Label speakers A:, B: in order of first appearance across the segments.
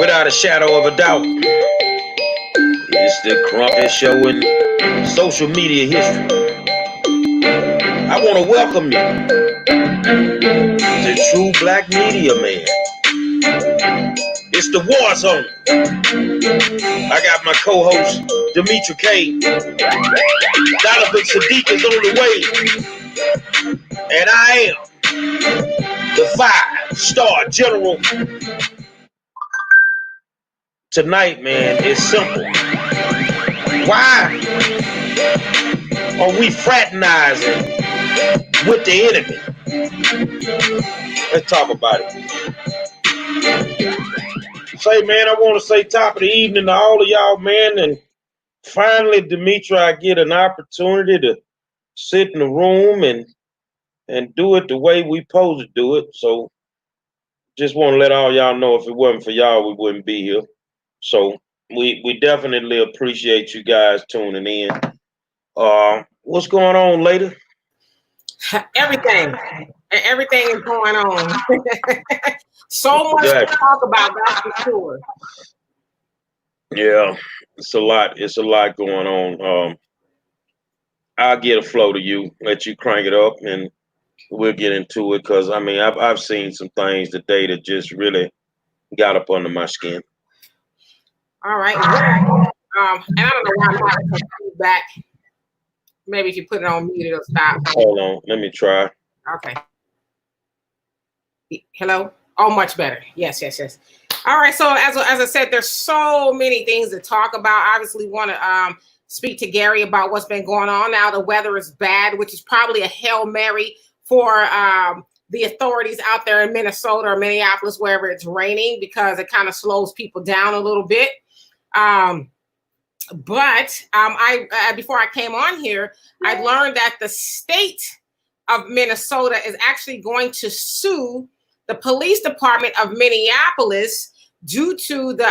A: Without a shadow of a doubt, it's the crumpiest show in social media history. I want to welcome you to True Black Media, man. It's the War Zone. I got my co-host, Demetra K. Donovan Sadiq is on the way. And I am the 5-star general. Tonight, man, it's simple. Why are we fraternizing with the enemy? Let's talk about it. Say, man, I want to say top of the evening to all of y'all, man. And finally, Demetra, I get an opportunity to sit in the room and do it the way we supposed to do it. So just want to let all y'all know, if it wasn't for y'all, we wouldn't be here. So we definitely appreciate you guys tuning in. What's going on later?
B: Everything is going on. So much to talk about, that's for sure.
A: Yeah, it's a lot. It's a lot going on. I'll get a flow to you, let you crank it up, and we'll get into it. Because I mean, I've seen some things today that just really got up under my skin.
B: All right. And I don't know why I'm having some feedback. Maybe if you put it on mute, it'll stop.
A: Hold on, let me try.
B: Okay. Hello? Oh, much better. Yes. All right. So as I said, there's so many things to talk about. Obviously, want to speak to Gary about what's been going on now. The weather is bad, which is probably a Hail Mary for the authorities out there in Minnesota or Minneapolis, wherever it's raining, because it kind of slows people down a little bit. But before I came on here, I learned that the state of Minnesota is actually going to sue the police department of Minneapolis due to the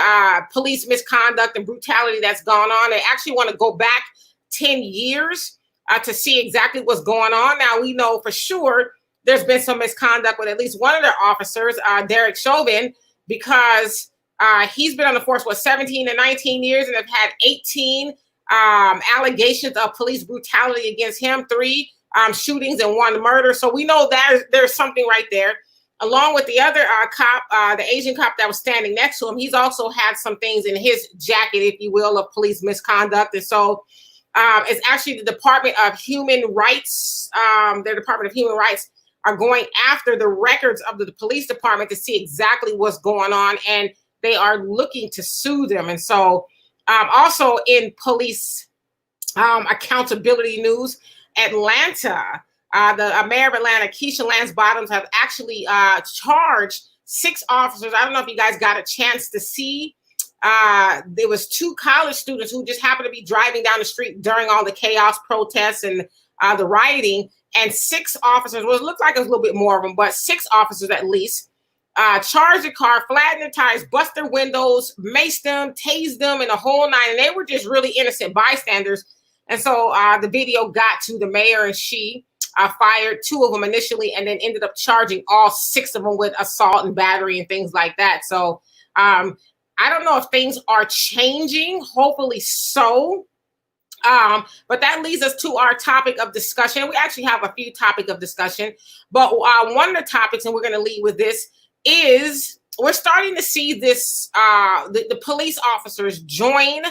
B: police misconduct and brutality that's gone on. They actually want to go back 10 years to see exactly what's going on. Now, we know for sure there's been some misconduct with at least one of their officers, Derek Chauvin, because he's been on the force, 17 to 19 years, and have had 18 allegations of police brutality against him, 3 shootings and 1 murder. So we know that there's something right there. Along with the other cop, the Asian cop that was standing next to him, he's also had some things in his jacket, if you will, of police misconduct. And so it's actually the Department of Human Rights. Their Department of Human Rights are going after the records of the police department to see exactly what's going on, and they are looking to sue them. And so also in police accountability news, Atlanta, the mayor of Atlanta, Keisha Lance Bottoms, have actually charged 6 officers. I don't know if you guys got a chance to see. There was 2 college students who just happened to be driving down the street during all the chaos, protests, and the rioting. And 6 officers, well, it looked like it was a little bit more of them, but 6 officers at least, charged the car, flattened their tires, bust their windows, maced them, tased them, and the whole 9. And they were just really innocent bystanders. And so the video got to the mayor, and she fired 2 of them initially, and then ended up charging all 6 of them with assault and battery and things like that. So I don't know if things are changing. Hopefully so. But that leads us to our topic of discussion. We actually have a few topics of discussion, but one of the topics, and we're going to lead with this, is we're starting to see this, the police officers join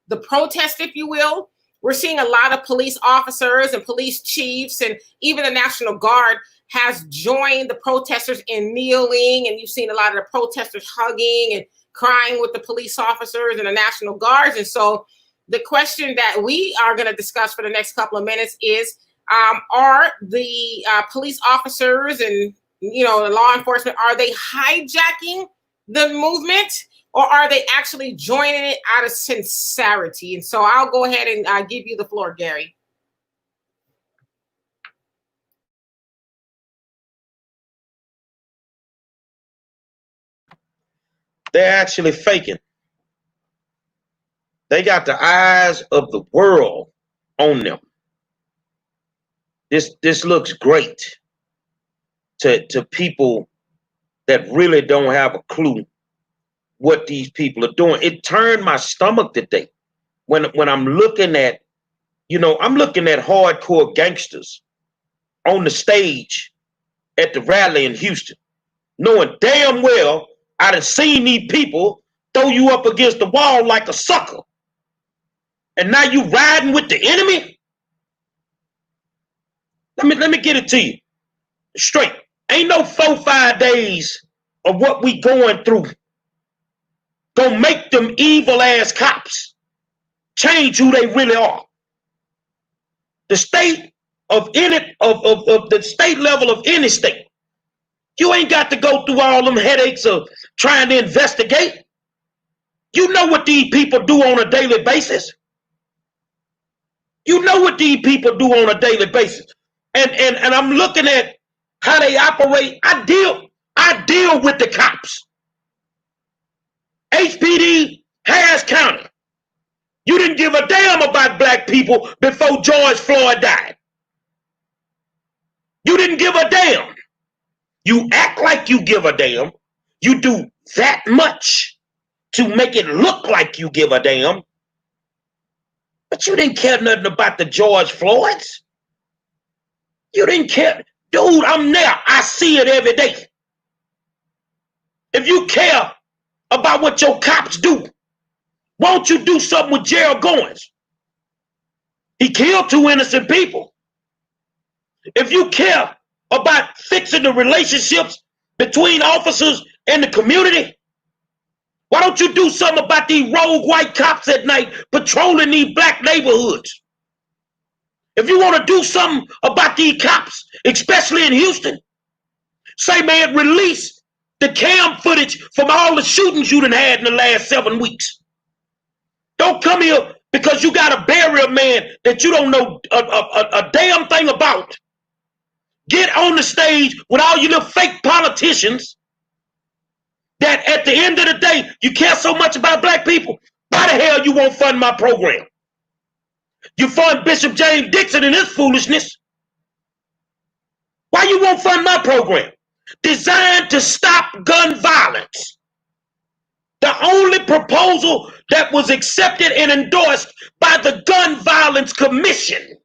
B: the protest, if you will. We're seeing a lot of police officers and police chiefs, and even the National Guard has joined the protesters in kneeling, and you've seen a lot of the protesters hugging and crying with the police officers and the National Guards. And so the question that we are going to discuss for the next couple of minutes is, are the police officers and, the law enforcement, are they hijacking the movement, or are they actually joining it out of sincerity? And so I'll go ahead and give you the floor, Gary.
A: They're actually faking. They got the eyes of the world on them. This looks great to people that really don't have a clue what these people are doing. It turned my stomach today when I'm looking at, I'm looking at hardcore gangsters on the stage at the rally in Houston, knowing damn well I done seen these people throw you up against the wall like a sucker. And now you riding with the enemy? Let me get it to you straight. Ain't no 4-5 days of what we going through gonna make them evil ass cops change who they really are. The state of the state level of any state, you ain't got to go through all them headaches of trying to investigate. You know what these people do on a daily basis. You know what these people do on a daily basis. And I'm looking at how they operate. I deal with the cops. HPD, Harris County. You didn't give a damn about black people before George Floyd died. You didn't give a damn. You act like you give a damn. You do that much to make it look like you give a damn. But you didn't care nothing about the George Floyds. You didn't care. Dude, I'm there. I see it every day. If you care about what your cops do, won't you do something with Gerald Goins? He killed 2 innocent people. If you care about fixing the relationships between officers and the community, why don't you do something about these rogue white cops at night patrolling these black neighborhoods? If you want to do something about these cops, especially in Houston, say, man, release the cam footage from all the shootings you done had in the last 7 weeks. Don't come here because you got to bury a man that you don't know a damn thing about. Get on the stage with all you little fake politicians that at the end of the day, you care so much about black people. Why the hell you won't fund my program? You fund Bishop James Dixon and his foolishness. Why you won't fund my program? Designed to stop gun violence. The only proposal that was accepted and endorsed by the Gun Violence Commission.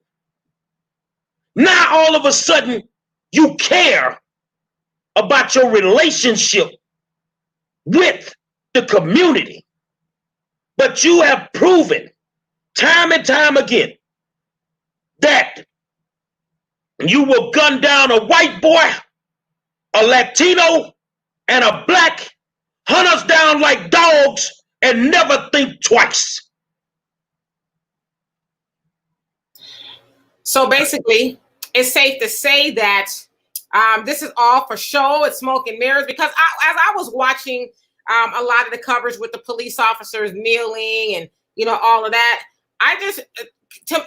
A: Now all of a sudden, you care about your relationship with the community. But you have proven time and time again that you will gun down a white boy, a Latino, and a black, hunt us down like dogs and never think twice.
B: So basically, it's safe to say that this is all for show. It's smoke and mirrors, because as I was watching a lot of the coverage with the police officers kneeling and, all of that, I just,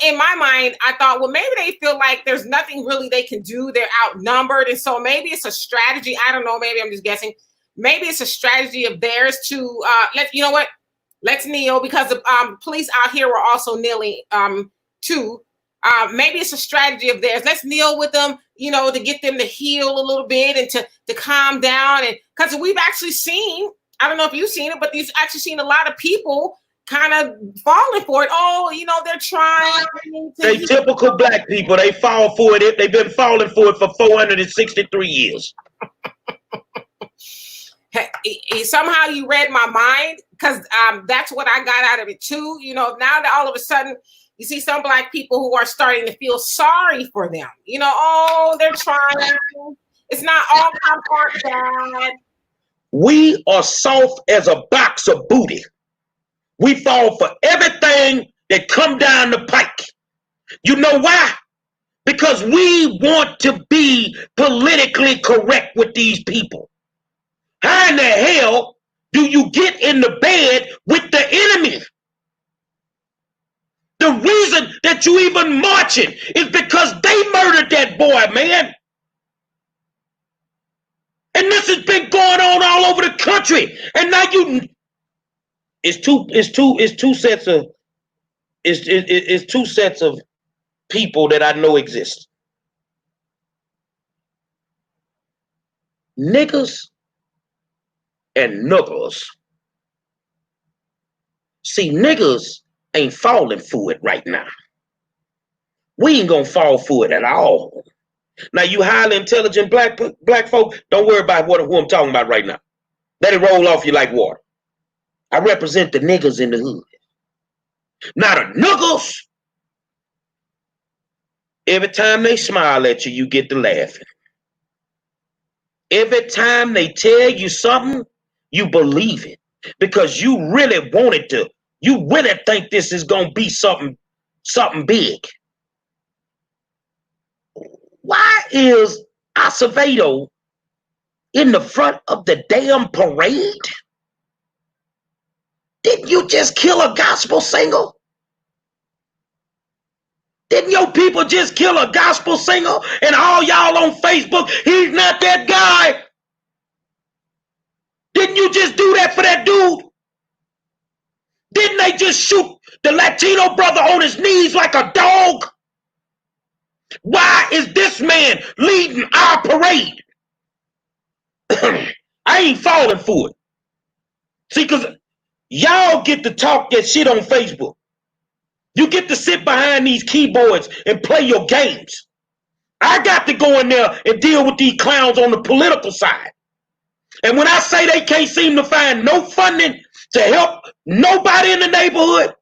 B: in my mind, I thought, well, maybe they feel like there's nothing really they can do. They're outnumbered. And so maybe it's a strategy. I don't know. Maybe I'm just guessing. Maybe it's a strategy of theirs to, let's kneel, because the police out here were also kneeling too. Maybe it's a strategy of theirs. Let's kneel with them, to get them to heal a little bit and to calm down. And because we've actually seen, I don't know if you've seen it, but you've actually seen a lot of people kind of falling for it. Oh, they're trying.
A: They typical black people. They fall for it. They've been falling for it for 463 years.
B: Somehow you read my mind, because that's what I got out of it too. Now that all of a sudden you see some black people who are starting to feel sorry for them. Oh, they're trying. It's not all cops aren't bad.
A: We are soft as a box of booty. We fall for everything that come down the pike. You know why? Because we want to be politically correct with these people. How in the hell do you get in the bed with the enemy? The reason that you even marching is because they murdered that boy, man. And this has been going on all over the country. And now it's two sets of people that I know exist. Niggas and nuggers. See, niggas ain't falling for it right now. We ain't gonna fall for it at all. Now, you highly intelligent black folk, don't worry about who I'm talking about right now. Let it roll off you like water. I represent the niggas in the hood. Now the niggas, every time they smile at you, you get to laughing. Every time they tell you something, you believe it. Because you really want it to. You really think this is gonna be something big. Why is Acevedo in the front of the damn parade? Didn't you just kill a gospel singer? Didn't your people just kill a gospel singer? And all y'all on Facebook, he's not that guy. Didn't you just do that for that dude? Didn't they just shoot the Latino brother on his knees like a dog? Why is this man leading our parade? I ain't falling for it. See, because y'all get to talk that shit on Facebook. You get to sit behind these keyboards and play your games. I got to go in there and deal with these clowns on the political side. And when I say they can't seem to find no funding to help nobody in the neighborhood,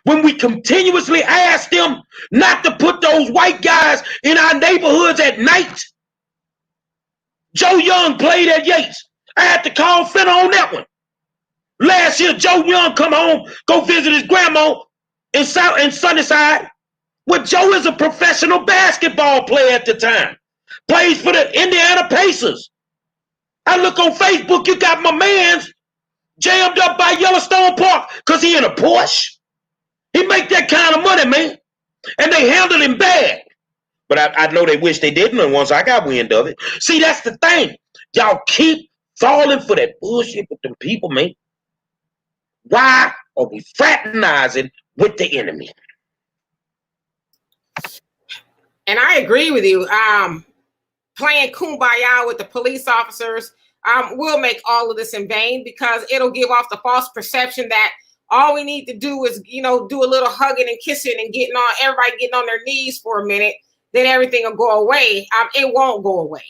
A: when we continuously ask them not to put those white guys in our neighborhoods at night. Joe Young played at Yates. I had to call Finna on that one. Last year, Joe Young come home, go visit his grandma in Sunnyside. Well, Joe is a professional basketball player at the time. Plays for the Indiana Pacers. I look on Facebook, you got my man's jammed up by Yellowstone Park because he in a Porsche. He make that kind of money, man. And they handled him bad. But I know they wish they didn't, and once I got wind of it. See, that's the thing. Y'all keep falling for that bullshit with them people, man. Why are we fraternizing with the enemy?
B: And I agree with you. Playing kumbaya with the police officers will make all of this in vain, because it'll give off the false perception that all we need to do is, do a little hugging and kissing and everybody getting on their knees for a minute, then everything will go away. It won't go away.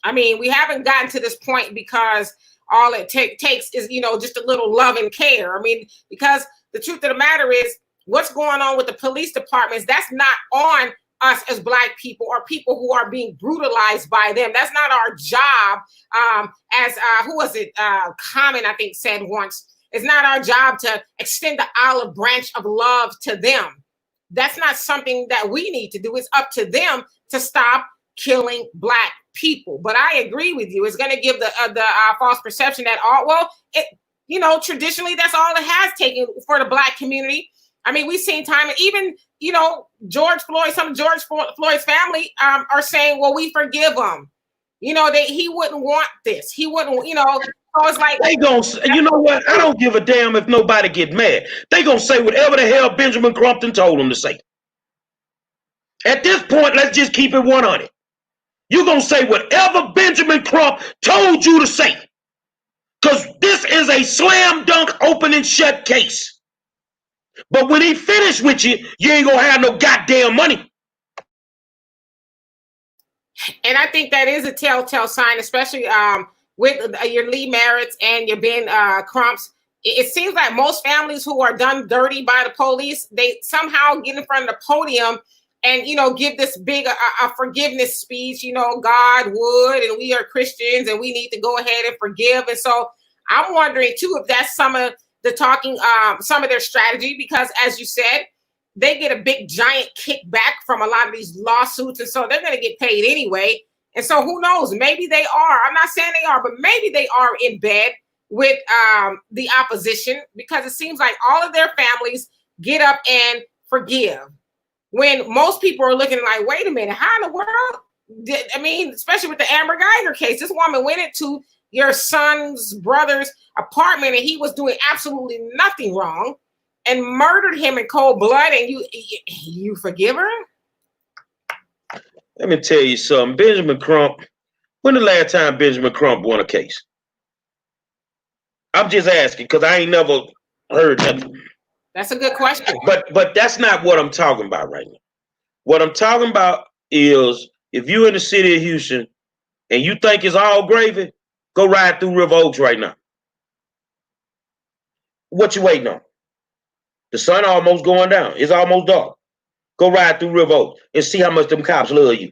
B: I mean, we haven't gotten to this point because all it takes is, just a little love and care. I mean, because the truth of the matter is, what's going on with the police departments, that's not on us as Black people or people who are being brutalized by them. That's not our job. Common, I think, said once, it's not our job to extend the olive branch of love to them. That's not something that we need to do. It's up to them to stop killing Black people. But I agree with you. It's going to give the false perception that traditionally that's all it has taken for the Black community. I mean, we've seen time, even George Floyd, some of George Floyd's family are saying, well, we forgive him. He wouldn't want this. He wouldn't, so it's like,
A: they gonna, you know what? I don't give a damn if nobody get mad. They gonna say whatever the hell Benjamin Crumpton told them to say. At this point, let's just keep it 100. You're gonna say whatever Benjamin Crump told you to say, because this is a slam dunk open and shut case. But when he finished with you, you ain't gonna have no goddamn money.
B: And I think that is a telltale sign, especially with your Lee Merritts and your Ben Crumps. It seems like most families who are done dirty by the police, they somehow get in front of the podium and, give this big a forgiveness speech, God would, and we are Christians and we need to go ahead and forgive. And so I'm wondering too, if that's some of the talking, some of their strategy, because as you said, they get a big giant kickback from a lot of these lawsuits. And so they're going to get paid anyway. And so who knows, maybe they are, I'm not saying they are, but maybe they are in bed with the opposition, because it seems like all of their families get up and forgive. When most people are looking like, wait a minute, how in the world? Especially with the Amber Geiger case, this woman went into your son's brother's apartment and he was doing absolutely nothing wrong and murdered him in cold blood, and you forgive her?
A: Let me tell you something. Benjamin Crump, when the last time Benjamin Crump won a case? I'm just asking because I ain't never heard nothing.
B: That's a good question.
A: But that's not what I'm talking about right now. What I'm talking about is if you're in the city of Houston and you think it's all gravy, go ride through River Oaks right now. What you waiting on? The sun almost going down. It's almost dark. Go ride through River Oaks and see how much them cops love you.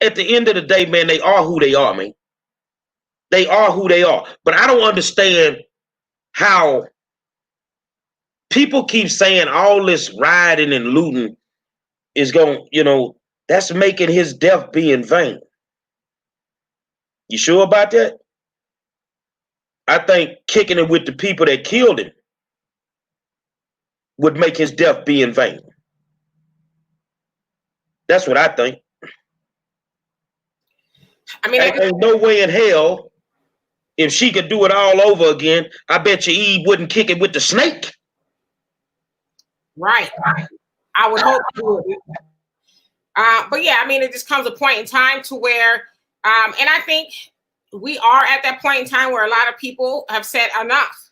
A: At the end of the day, man, they are who they are, man. They are who they are. But I don't understand how people keep saying all this rioting and looting is going, that's making his death be in vain. You sure about that? I think kicking it with the people that killed him would make his death be in vain. That's what I think.
B: I mean,
A: ain't no way in hell if she could do it all over again. I bet you Eve wouldn't kick it with the snake.
B: Right. I would hope she would. But yeah, I mean, it just comes a point in time to where, and I think we are at that point in time where a lot of people have said enough.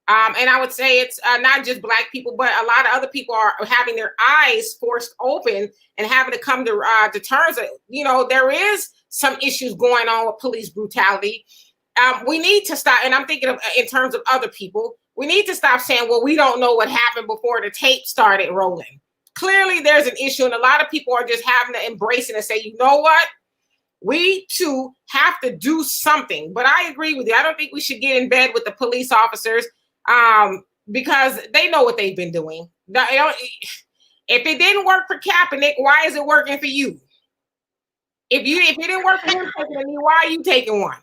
B: And I would say it's not just Black people, but a lot of other people are having their eyes forced open and having to come to terms that, there is some issues going on with police brutality. We need to stop, and I'm thinking of in terms of other people, we need to stop saying, well, we don't know what happened before the tape started rolling. Clearly, there's an issue, and a lot of people are just having to embrace it and say, you know what? We too have to do something. But I agree with you. I don't think we should get in bed with the police officers because they know what they've been doing. If it didn't work for Kaepernick, why is it working for you? If it didn't work for him taking a knee, why are you taking one?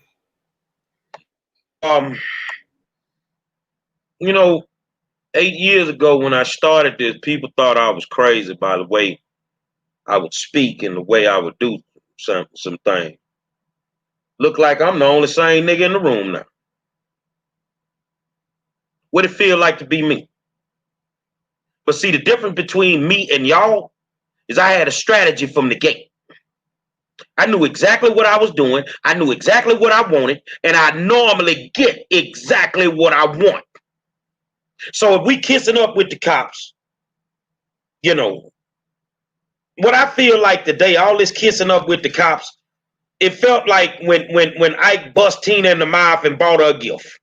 A: 8 years ago when I started this, people thought I was crazy by the way I would speak and the way I would do some things. Look like I'm the only sane nigga in the room now. What it feel like to be me? But see, the difference between me and y'all is I had a strategy from the gate. I knew exactly what I was doing. I knew exactly what I wanted, and I normally get exactly what I want. So if we kissing up with the cops, what I feel like today, all this kissing up with the cops, it felt like when Ike bust Tina in the mouth and bought her a gift.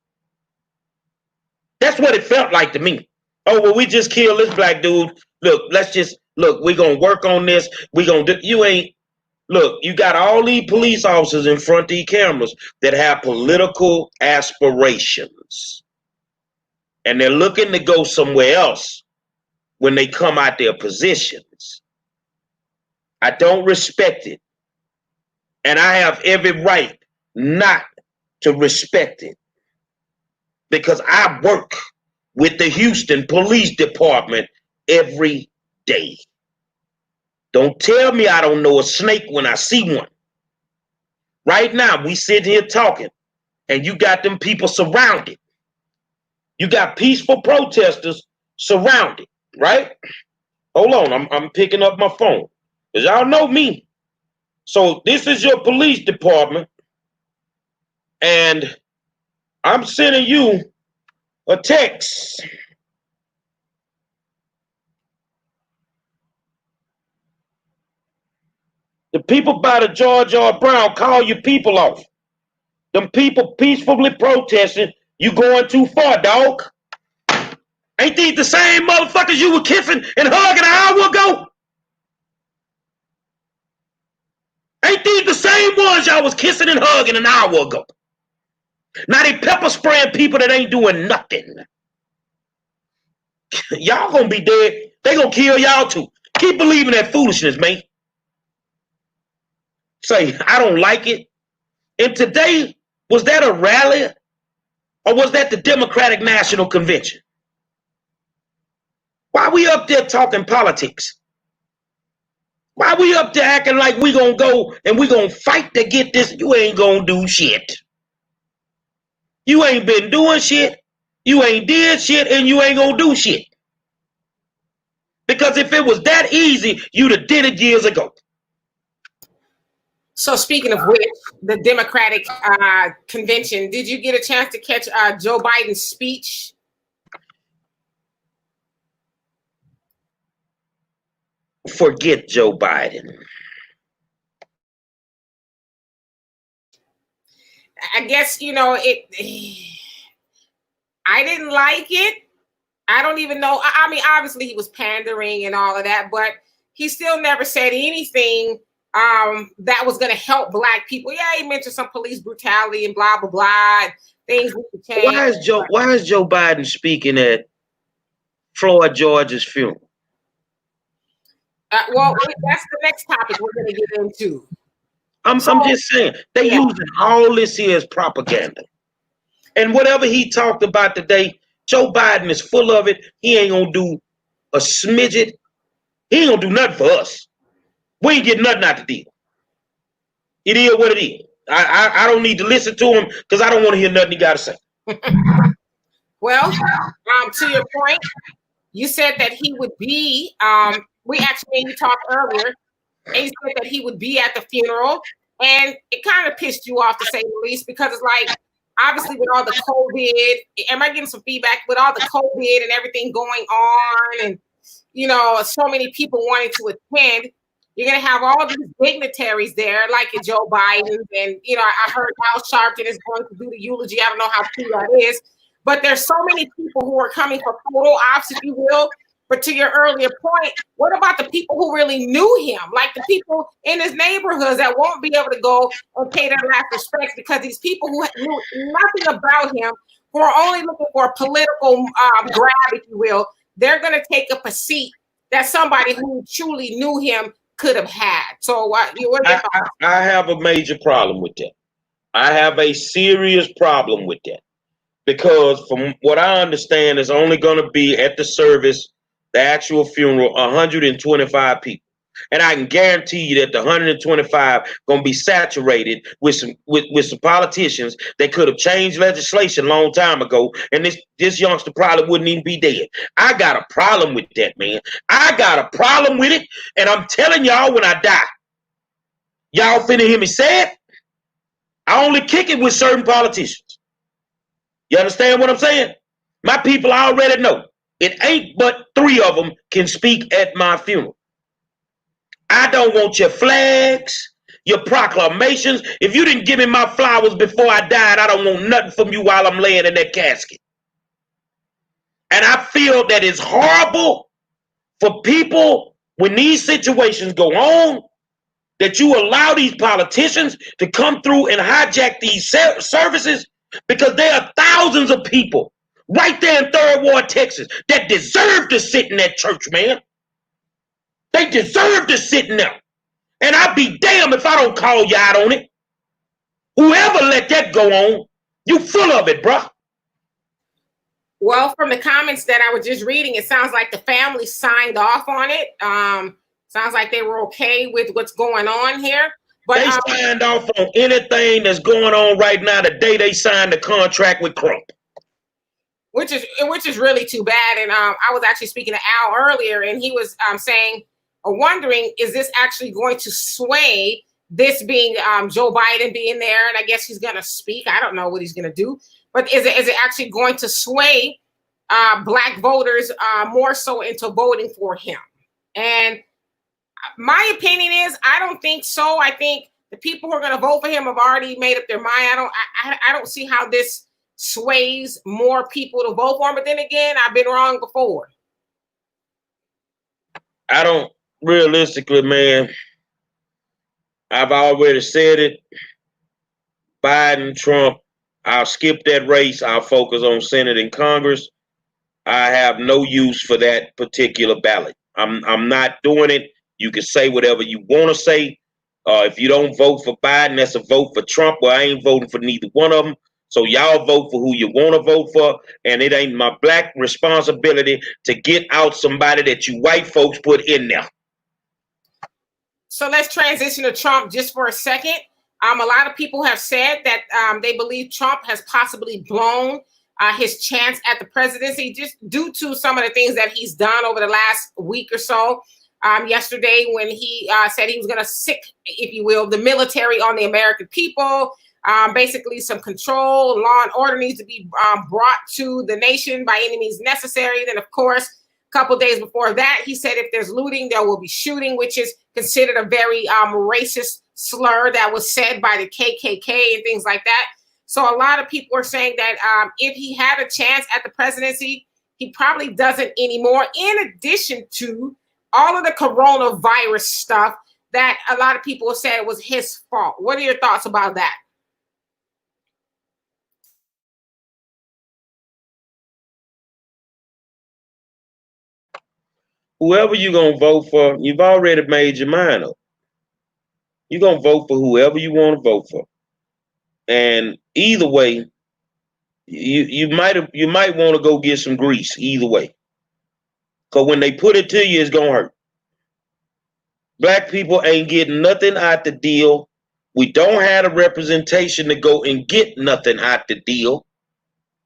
A: That's what it felt like to me. Oh, well, we just killed this Black dude. Look, we're going to work on this. You got all these police officers in front of these cameras that have political aspirations. And they're looking to go somewhere else when they come out their positions. I don't respect it. And I have every right not to respect it. Because I work with the Houston Police Department every day. Don't tell me I don't know a snake when I see one. Right now, we sit here talking, and you got them people surrounded. You got peaceful protesters surrounded, right? Hold on, I'm picking up my phone. Because y'all know me. So this is your police department, and I'm sending you a text. The people by the George R. Brown, call your people off. Them people peacefully protesting. You going too far, dog. Ain't these the same motherfuckers you were kissing and hugging an hour ago? Ain't these the same ones y'all was kissing and hugging an hour ago? Now they pepper spraying people that ain't doing nothing. Y'all gonna be dead. They gonna kill y'all too. Keep believing that foolishness, man. Say, I don't like it. And today, was that a rally? Or was that the Democratic National Convention? Why we up there talking politics? Why we up there acting like we gonna go and we gonna fight to get this? You ain't gonna do shit. You ain't been doing shit. You ain't did shit, and you ain't gonna do shit. Because if it was that easy, you'd have did it years ago.
B: So speaking of which, the Democratic convention, did you get a chance to catch Joe Biden's speech?
A: forget Joe Biden?
B: I guess, you know, I didn't like it. I don't even know. I mean, obviously he was pandering and all of that, but he still never said anything that was going to help Black people. Yeah, he mentioned some police brutality and blah, blah, blah, and things need to change.
A: Why is Joe Biden speaking at Floyd George's funeral?
B: Well, that's the next topic we're going to get into.
A: I'm just saying, they using all this here as propaganda. And whatever he talked about today, Joe Biden is full of it. He ain't gonna do a smidget. He ain't gonna do nothing for us. We ain't getting nothing out the deal. It is what it is. I don't need to listen to him because I don't want to hear nothing he got to say.
B: Well, to your point, you said that he would be. We actually, you talked earlier, and you said that he would be at the funeral, and it kind of pissed you off to say the least, because it's like, obviously with all the COVID, am I getting some feedback with all the COVID and everything going on, and you know, so many people wanting to attend? You're gonna have all these dignitaries there, like Joe Biden, and you know, I heard Al Sharpton is going to do the eulogy. I don't know how true that is, but there's so many people who are coming for photo ops, if you will. But to your earlier point, what about the people who really knew him? Like the people in his neighborhoods that won't be able to go and pay their last respects because these people who knew nothing about him, who are only looking for a political grab, if you will, they're going to take up a seat that somebody who truly knew him could have had. So
A: I have a major problem with that. I have a serious problem with that. Because from what I understand, is only going to be at the service, the actual funeral, 125 people. And I can guarantee you that the 125 going to be saturated with some politicians that could have changed legislation a long time ago. And this youngster probably wouldn't even be dead. I got a problem with that, man. I got a problem with it. And I'm telling y'all, when I die, y'all finna hear me say it. I only kick it with certain politicians. You understand what I'm saying? My people already know. It ain't but 3 of them can speak at my funeral. I don't want your flags, your proclamations. If you didn't give me my flowers before I died, I don't want nothing from you while I'm laying in that casket. And I feel that it's horrible for people when these situations go on, that you allow these politicians to come through and hijack these services, because there are thousands of people right there in Third Ward, Texas, that deserve to sit in that church, man. They deserve to sit in there. And I'd be damned if I don't call you out on it. Whoever let that go on, you full of it, bruh.
B: Well, from the comments that I was just reading, it sounds like the family signed off on it. Sounds like they were okay with what's going on here. But
A: they signed off on anything that's going on right now the day they signed the contract with Trump.
B: Which is really too bad. And I was actually speaking to Al earlier, and he was saying or wondering, is this actually going to sway this being Joe Biden being there? And I guess he's going to speak. I don't know what he's going to do. But is it actually going to sway Black voters more so into voting for him? And my opinion is, I don't think so. I think the people who are going to vote for him have already made up their mind. I don't see how this sways more people to vote for him. But then again, I've been wrong before.
A: I don't, realistically, man, I've already said it. Biden, Trump, I'll skip that race. I'll focus on Senate and Congress. I have no use for that particular ballot. I'm not doing it. You can say whatever you want to say. If you don't vote for Biden, that's a vote for Trump. Well, I ain't voting for neither one of them. So y'all vote for who you want to vote for. And it ain't my Black responsibility to get out somebody that you white folks put in there.
B: So let's transition to Trump just for a second. A lot of people have said that they believe Trump has possibly blown his chance at the presidency just due to some of the things that he's done over the last week or so. Yesterday, when he said he was going to sick, if you will, the military on the American people, basically some control, law and order needs to be brought to the nation by any means necessary. Then, of course, couple days before that, he said if there's looting, there will be shooting, which is considered a very racist slur that was said by the KKK and things like that. So a lot of people are saying that if he had a chance at the presidency, he probably doesn't anymore, in addition to all of the coronavirus stuff that a lot of people have said was his fault. What are your thoughts about that?
A: Whoever you're going to vote for, you've already made your mind up. You're going to vote for whoever you want to vote for. And either way, you might want to go get some grease either way. Because when they put it to you, it's going to hurt. Black people ain't getting nothing out the deal. We don't have a representation to go and get nothing out the deal.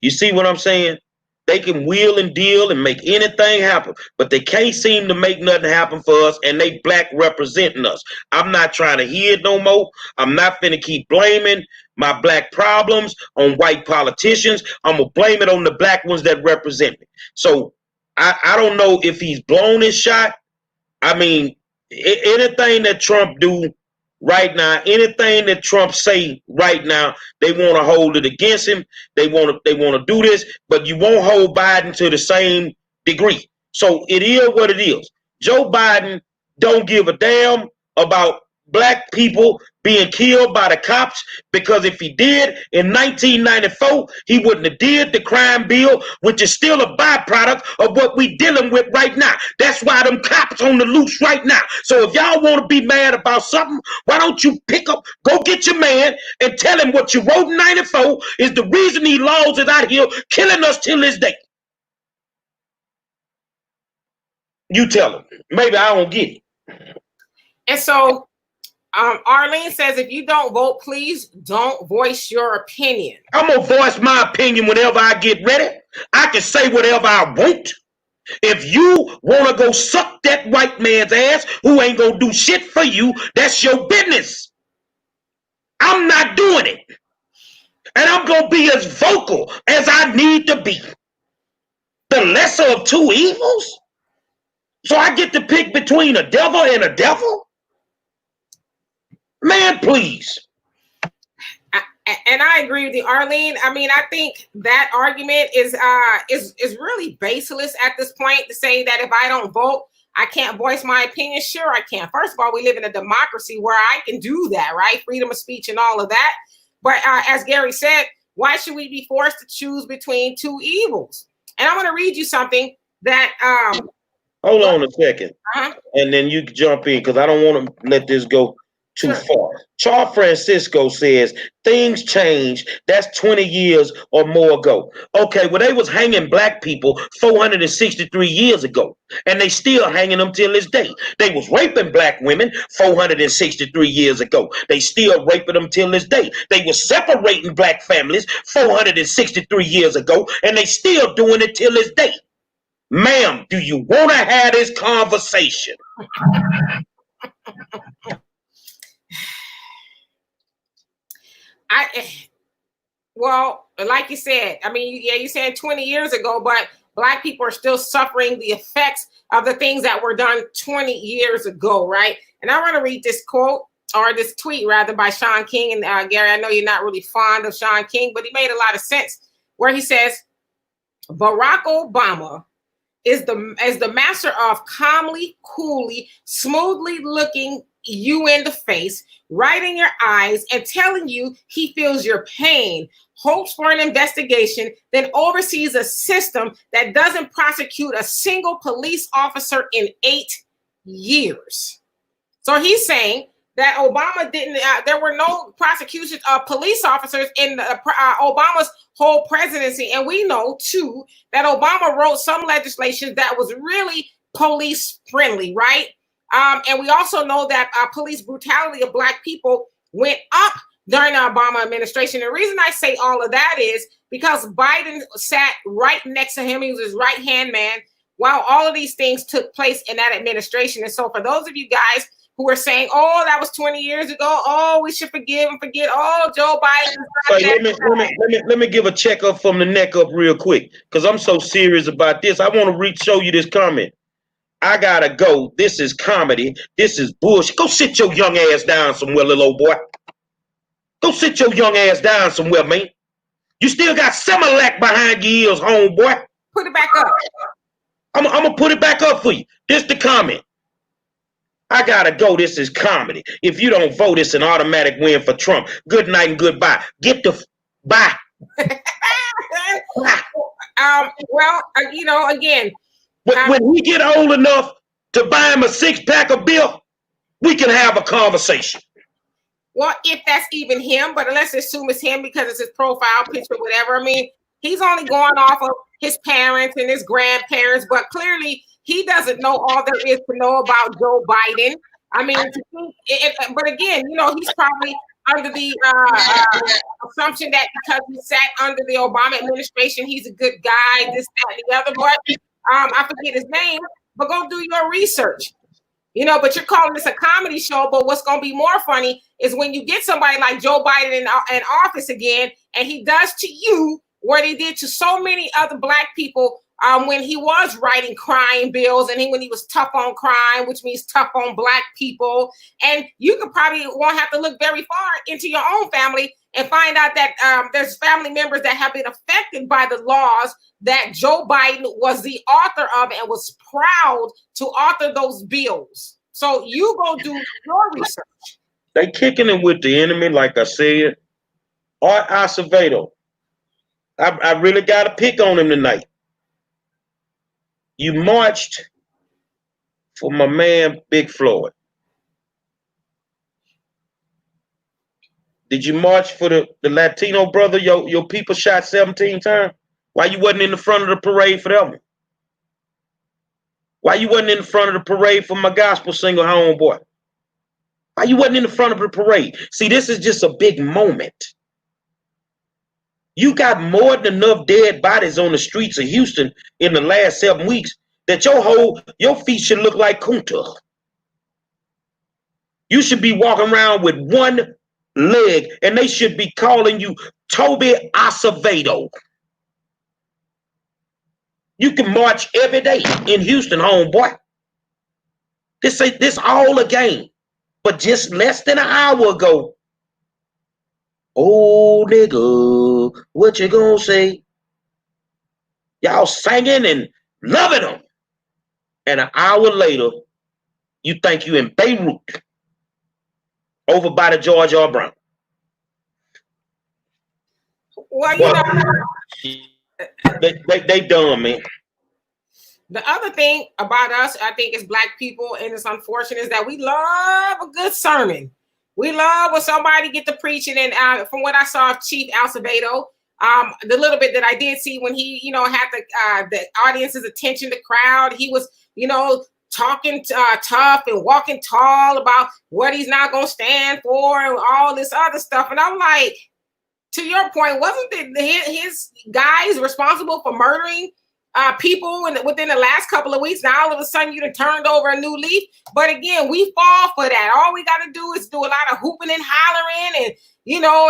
A: You see what I'm saying? They can wheel and deal and make anything happen, but they can't seem to make nothing happen for us, and they black representing us. I'm not trying to hear it no more. I'm not finna keep blaming my black problems on white politicians. I'm gonna blame it on the black ones that represent me. So I don't know if he's blown his shot. I mean, anything that Trump do right now, anything that Trump say right now, they want to hold it against him. They want to do this, but you won't hold Biden to the same degree. So it is what it is. Joe Biden don't give a damn about black people being killed by the cops, because if he did in 1994, he wouldn't have did the crime bill, which is still a byproduct of what we dealing with right now. That's why them cops on the loose right now. So if y'all want to be mad about something, why don't you go get your man and tell him what you wrote in 94 is the reason these laws is out here killing us till this day. You tell him. Maybe I don't get it.
B: And so Arlene says, if you don't vote, please don't voice your opinion.
A: I'm going to voice my opinion whenever I get ready. I can say whatever I want. If you want to go suck that white man's ass who ain't going to do shit for you, that's your business. I'm not doing it. And I'm going to be as vocal as I need to be. The lesser of two evils? So I get to pick between a devil and a devil? Man, please.
B: And I agree with you, Arlene. I mean, I think that argument is really baseless at this point, to say that if I don't vote, I can't voice my opinion. Sure, I can. First of all, we live in a democracy where I can do that, right? Freedom of speech and all of that. But as Gary said, why should we be forced to choose between two evils? And I want to read you something that.
A: Hold on a second, and then you can jump in, because I don't want to let this go too far. Charles Francisco says things change. That's 20 years or more ago. Okay, well, they was hanging black people 463 years ago, and they still hanging them till this day. They was raping black women 463 years ago. They still raping them till this day. They was separating black families 463 years ago, and they still doing it till this day. Ma'am, do you want to have this conversation?
B: Well, like you said, I mean, yeah, you said 20 years ago, but black people are still suffering the effects of the things that were done 20 years ago, right? And I want to read this quote, or this tweet rather, by Sean King. And Gary, I know you're not really fond of Sean King, but he made a lot of sense, where he says, Barack Obama is the master of calmly, coolly, smoothly looking you in the face, right in your eyes, and telling you he feels your pain, hopes for an investigation, then oversees a system that doesn't prosecute a single police officer in 8 years. So he's saying that Obama didn't, there were no prosecutions of police officers in Obama's whole presidency. And we know, too, that Obama wrote some legislation that was really police friendly, right? And we also know that police brutality of black people went up during the Obama administration. The reason I say all of that is because Biden sat right next to him. He was his right-hand man while all of these things took place in that administration. And so for those of you guys who are saying, "Oh, that was 20 years ago. Oh, we should forgive and forget. Oh, Joe Biden."
A: Let me give a checkup from the neck up real quick, because I'm so serious about this. I want to show you this comment. I gotta go. This is comedy. This is bullshit. Go sit your young ass down somewhere, little old boy. Go sit your young ass down somewhere, man. You still got Similac behind your ears, homeboy.
B: Put it back up.
A: I'm gonna put it back up for you. This the comment. I gotta go. This is comedy. If you don't vote, it's an automatic win for Trump. Good night and goodbye. Get the bye.
B: Well, again,
A: when we get old enough to buy him a 6-pack of beer, we can have a conversation.
B: Well, if that's even him, but let's assume it's him because it's his profile picture, whatever. I mean, he's only going off of his parents and his grandparents, but clearly he doesn't know all there is to know about Joe Biden. I mean, but again, he's probably under the assumption that because he sat under the Obama administration, he's a good guy, this, that, and the other. But I forget his name, but go do your research. But you're calling this a comedy show. But what's going to be more funny is when you get somebody like Joe Biden in office again, and he does to you what he did to so many other Black people when he was writing crime bills, and when he was tough on crime, which means tough on Black people. And you could probably won't have to look very far into your own family and find out that there's family members that have been affected by the laws that Joe Biden was the author of and was proud to author those bills. So you go do your research.
A: They kicking it with the enemy, like I said. Art Acevedo. I really got to pick on him tonight. You marched for my man, Big Floyd. Did you march for the Latino brother your people shot 17 times? Why you wasn't in the front of the parade for them? Why you wasn't in the front of the parade for my gospel singer homeboy? Why you wasn't in the front of the parade? See, this is just a big moment. You got more than enough dead bodies on the streets of Houston in the last 7 weeks that your feet should look like Kunta. You should be walking around with one leg, and they should be calling you Toby Acevedo. You can march every day in Houston, homeboy. This all a game. But just less than an hour ago, oh nigga, what you gonna say? Y'all singing and loving them. And an hour later, you think you in Beirut over by the George R. Brown.
B: Well,
A: they dumb, man.
B: The other thing about us, I think, as Black people, and it's unfortunate, is that we love a good sermon. We love when somebody get to preaching. And from what I saw of Chief Acevedo, the little bit that I did see when he, had the audience's attention, the crowd, he was, talking tough and walking tall about what he's not going to stand for and all this other stuff. And I'm like, to your point, wasn't his guys responsible for murdering people within the last couple of weeks? Now all of a sudden you done turned over a new leaf. But again, we fall for that. All we got to do is do a lot of hooping and hollering,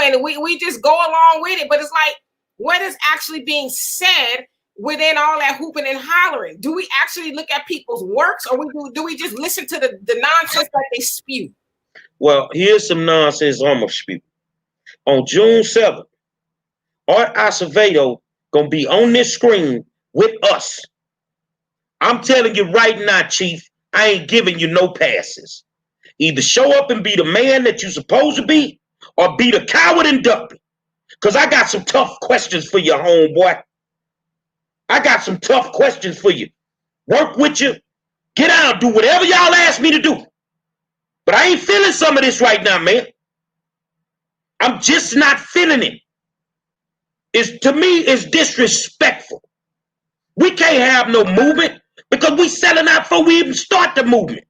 B: and we just go along with it. But it's like, what is actually being said within all that hooping and hollering? Do we actually look at people's works, or do we just listen to the nonsense that they spew?
A: Well, here's some nonsense I'm gonna spew. On June 7th, Art Acevedo gonna be on this screen with us. I'm telling you right now, Chief, I ain't giving you no passes. Either show up and be the man that you're supposed to be, or be the coward and duck. Because I got some tough questions for you, homeboy. I got some tough questions for you. Work with you. Get out, do whatever y'all ask me to do. But I ain't feeling some of this right now, man. I'm just not feeling it. To me, it's disrespectful. We can't have no movement because we selling out before we even start the movement.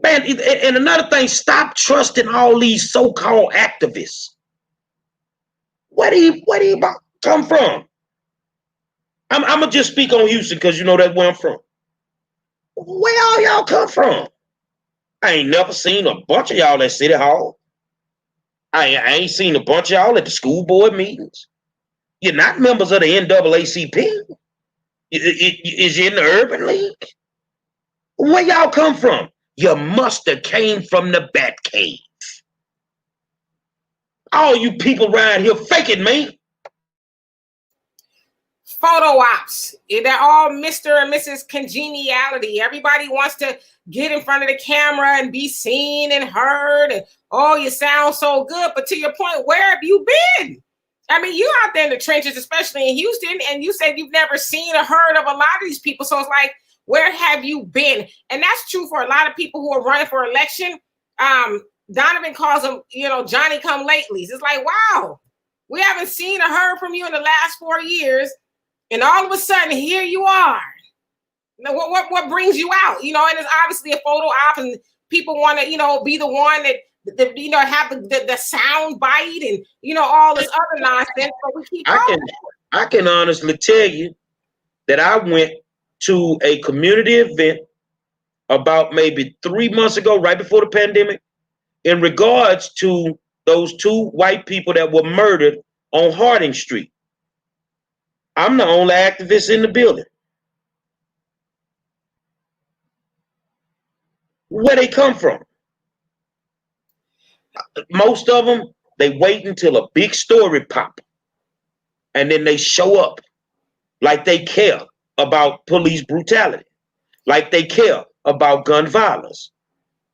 A: Man, and another thing, stop trusting all these so-called activists. Where do you come from? I'm going to just speak on Houston because that's where I'm from. Where all y'all come from? I ain't never seen a bunch of y'all at City Hall. I ain't seen a bunch of y'all at the school board meetings. You're not members of the NAACP. Is you in the Urban League? Where y'all come from? You must have came from the Bat Cave. All you people around here faking me.
B: Photo ops. They're all Mr. and Mrs. Congeniality. Everybody wants to get in front of the camera and be seen and heard. And oh, you sound so good. But to your point, where have you been? I mean, you out there in the trenches, especially in Houston, and you said you've never seen or heard of a lot of these people. So it's like, where have you been? And that's true for a lot of people who are running for election. Donovan calls them, Johnny come latelys. It's like, wow, we haven't seen or heard from you in the last 4 years. And all of a sudden, here you are. Now, what brings you out? And it's obviously a photo op, and people want to, be the one that have the sound bite and all this other nonsense. But we keep going.
A: I can honestly tell you that I went to a community event about maybe 3 months ago, right before the pandemic, in regards to those 2 white people that were murdered on Harding Street. I'm the only activist in the building. Where they come from? Most of them, they wait until a big story pop, and then they show up like they care about police brutality, like they care about gun violence.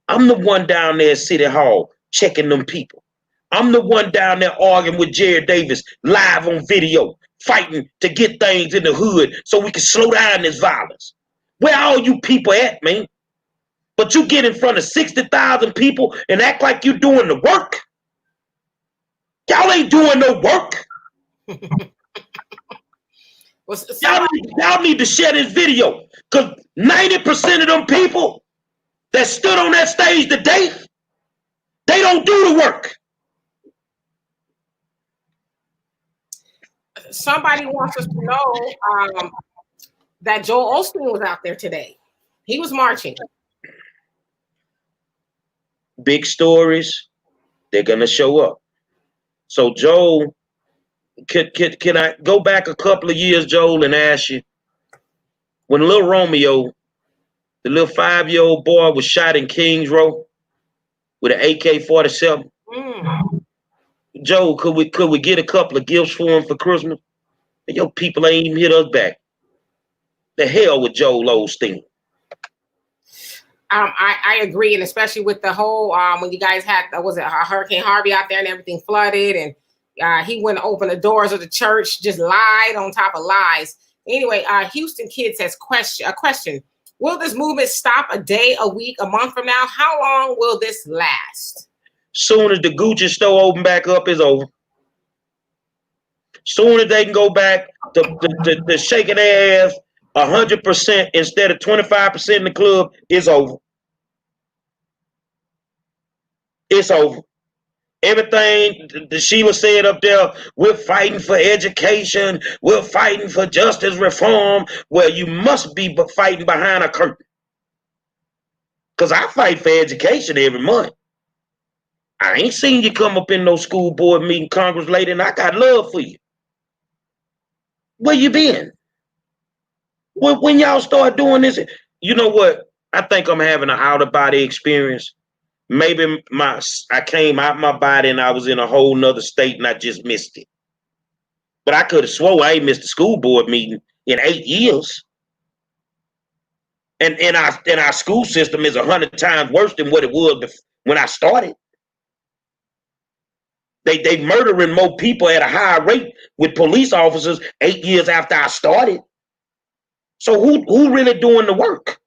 A: I'm the one down there at City Hall checking them people. I'm the one down there arguing with Jared Davis live on video, fighting to get things in the hood so we can slow down this violence. Where all you people at, man? But you get in front of 60,000 people and act like you're doing the work. Y'all ain't doing no work. Y'all need to share this video, because 90% of them people that stood on that stage today, they don't do the work.
B: Somebody wants us to know that Joel Osteen was out there today. He was marching.
A: Big stories, they're gonna show up. So Joel, can I go back a couple of years, Joel, and ask you, when little Romeo, the little 5-year-old boy, was shot in Kings Row with an AK-47? Joel, could we get a couple of gifts for him for Christmas? And your people ain't even hit us back. The hell with Joel Osteen.
B: I agree, and especially with the whole when you guys had Hurricane Harvey out there and everything flooded, and he wouldn't open the doors of the church, just lied on top of lies. Anyway, Houston Kid says a question: will this movement stop a day, a week, a month from now? How long will this last?
A: Soon as the Gucci store open back up, is over. Soon as they can go back to shaking their ass 100% instead of 25% in the club, it's over. It's over. Everything that Sheila said up there, we're fighting for education, we're fighting for justice reform. Well, you must be fighting behind a curtain. Because I fight for education every month. I ain't seen you come up in no school board meeting, Congress lady, and I got love for you. Where you been? When y'all start doing this, you know what? I think I'm having an out-of-body experience. Maybe I came out my body and I was in a whole nother state and I just missed it. But I could have swore I ain't missed a school board meeting in 8 years. And our school system is 100 times worse than what it was when I started. They murdering more people at a higher rate with police officers 8 years after I started. So who really doing the work?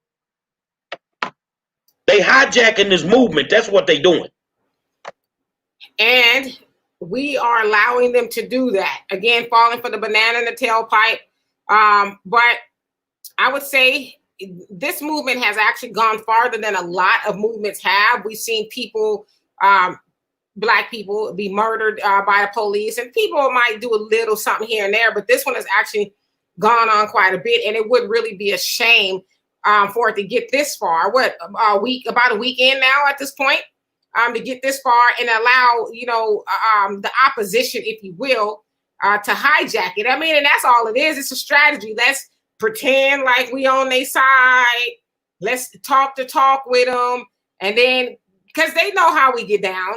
A: They hijacking this movement. That's what they doing.
B: And we are allowing them to do that. Again, falling for the banana in the tailpipe. But I would say this movement has actually gone farther than a lot of movements have. We've seen people, Black people, be murdered by the police, and people might do a little something here and there, but this one has actually gone on quite a bit, and it would really be a shame for it to get this far. What, about a week in now at this point, to get this far and allow, the opposition, if you will, to hijack it. I mean, and that's all it is. It's a strategy. Let's pretend like we on their side. Let's talk with them. And then, because they know how we get down,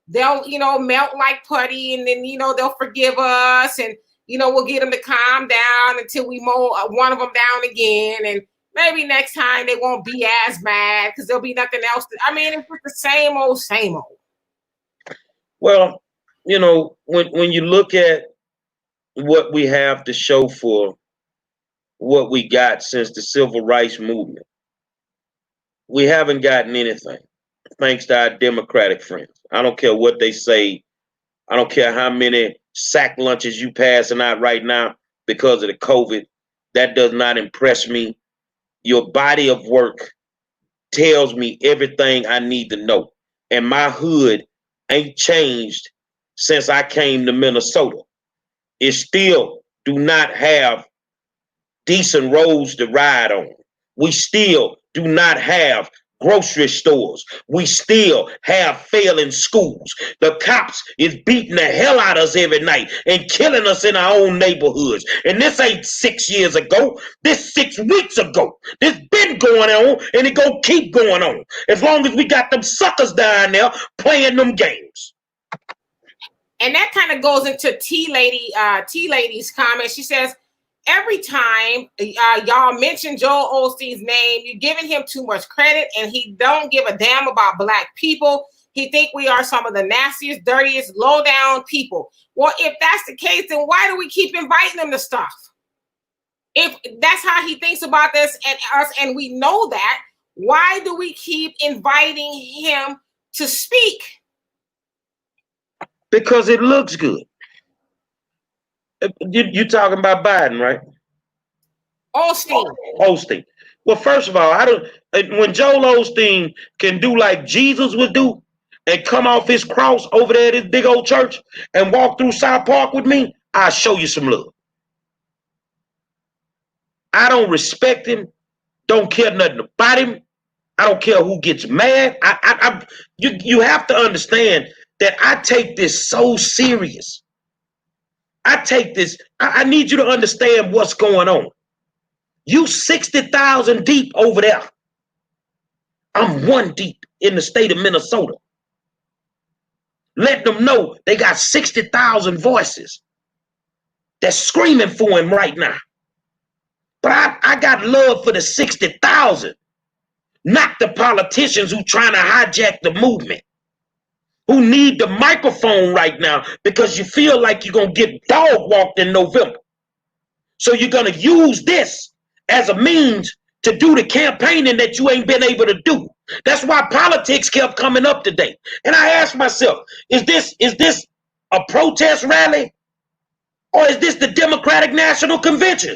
B: they'll, melt like putty, and then, they'll forgive us, and, we'll get them to calm down until we mow one of them down again. And maybe next time they won't be as mad because there'll be nothing else. It's just the same old, same old.
A: Well, when you look at what we have to show for what we got since the civil rights movement, we haven't gotten anything, thanks to our Democratic friends. I don't care what they say. I don't care how many sack lunches you passing out right now because of the COVID. That does not impress me. Your body of work tells me everything I need to know. And my hood ain't changed since I came to Minnesota. It still do not have decent roads to ride on. We still do not have grocery stores. We still have failing schools. The cops is beating the hell out of us every night and killing us in our own neighborhoods. And this ain't 6 years ago. This 6 weeks ago. This been going on, and it gonna keep going on as long as we got them suckers down there playing them games.
B: And that kind of goes into T Lady's comment. She says, every time y'all mention Joel Osteen's name, you're giving him too much credit, and he don't give a damn about Black people. He think we are some of the nastiest, dirtiest, low-down people. Well, if that's the case, then why do we keep inviting him to stuff? If that's how he thinks about this and us, and we know that, why do we keep inviting him to speak?
A: Because it looks good. You talking about Biden, right? Osteen. Well, first of all, when Joel Osteen can do like Jesus would do and come off his cross over there at his big old church and walk through South Park with me, I'll show you some love. I don't respect him, don't care nothing about him. I don't care who gets mad. You have to understand that I take this so serious. I need you to understand what's going on. You 60,000 deep over there. I'm 1 deep in the state of Minnesota. Let them know they got 60,000 voices that's screaming for him right now. But I got love for the 60,000, not the politicians who trying to hijack the movement, who need the microphone right now because you feel like you're going to get dog walked in November. So you're going to use this as a means to do the campaigning that you ain't been able to do. That's why politics kept coming up today. And I asked myself, is this a protest rally? Or is this the Democratic National Convention?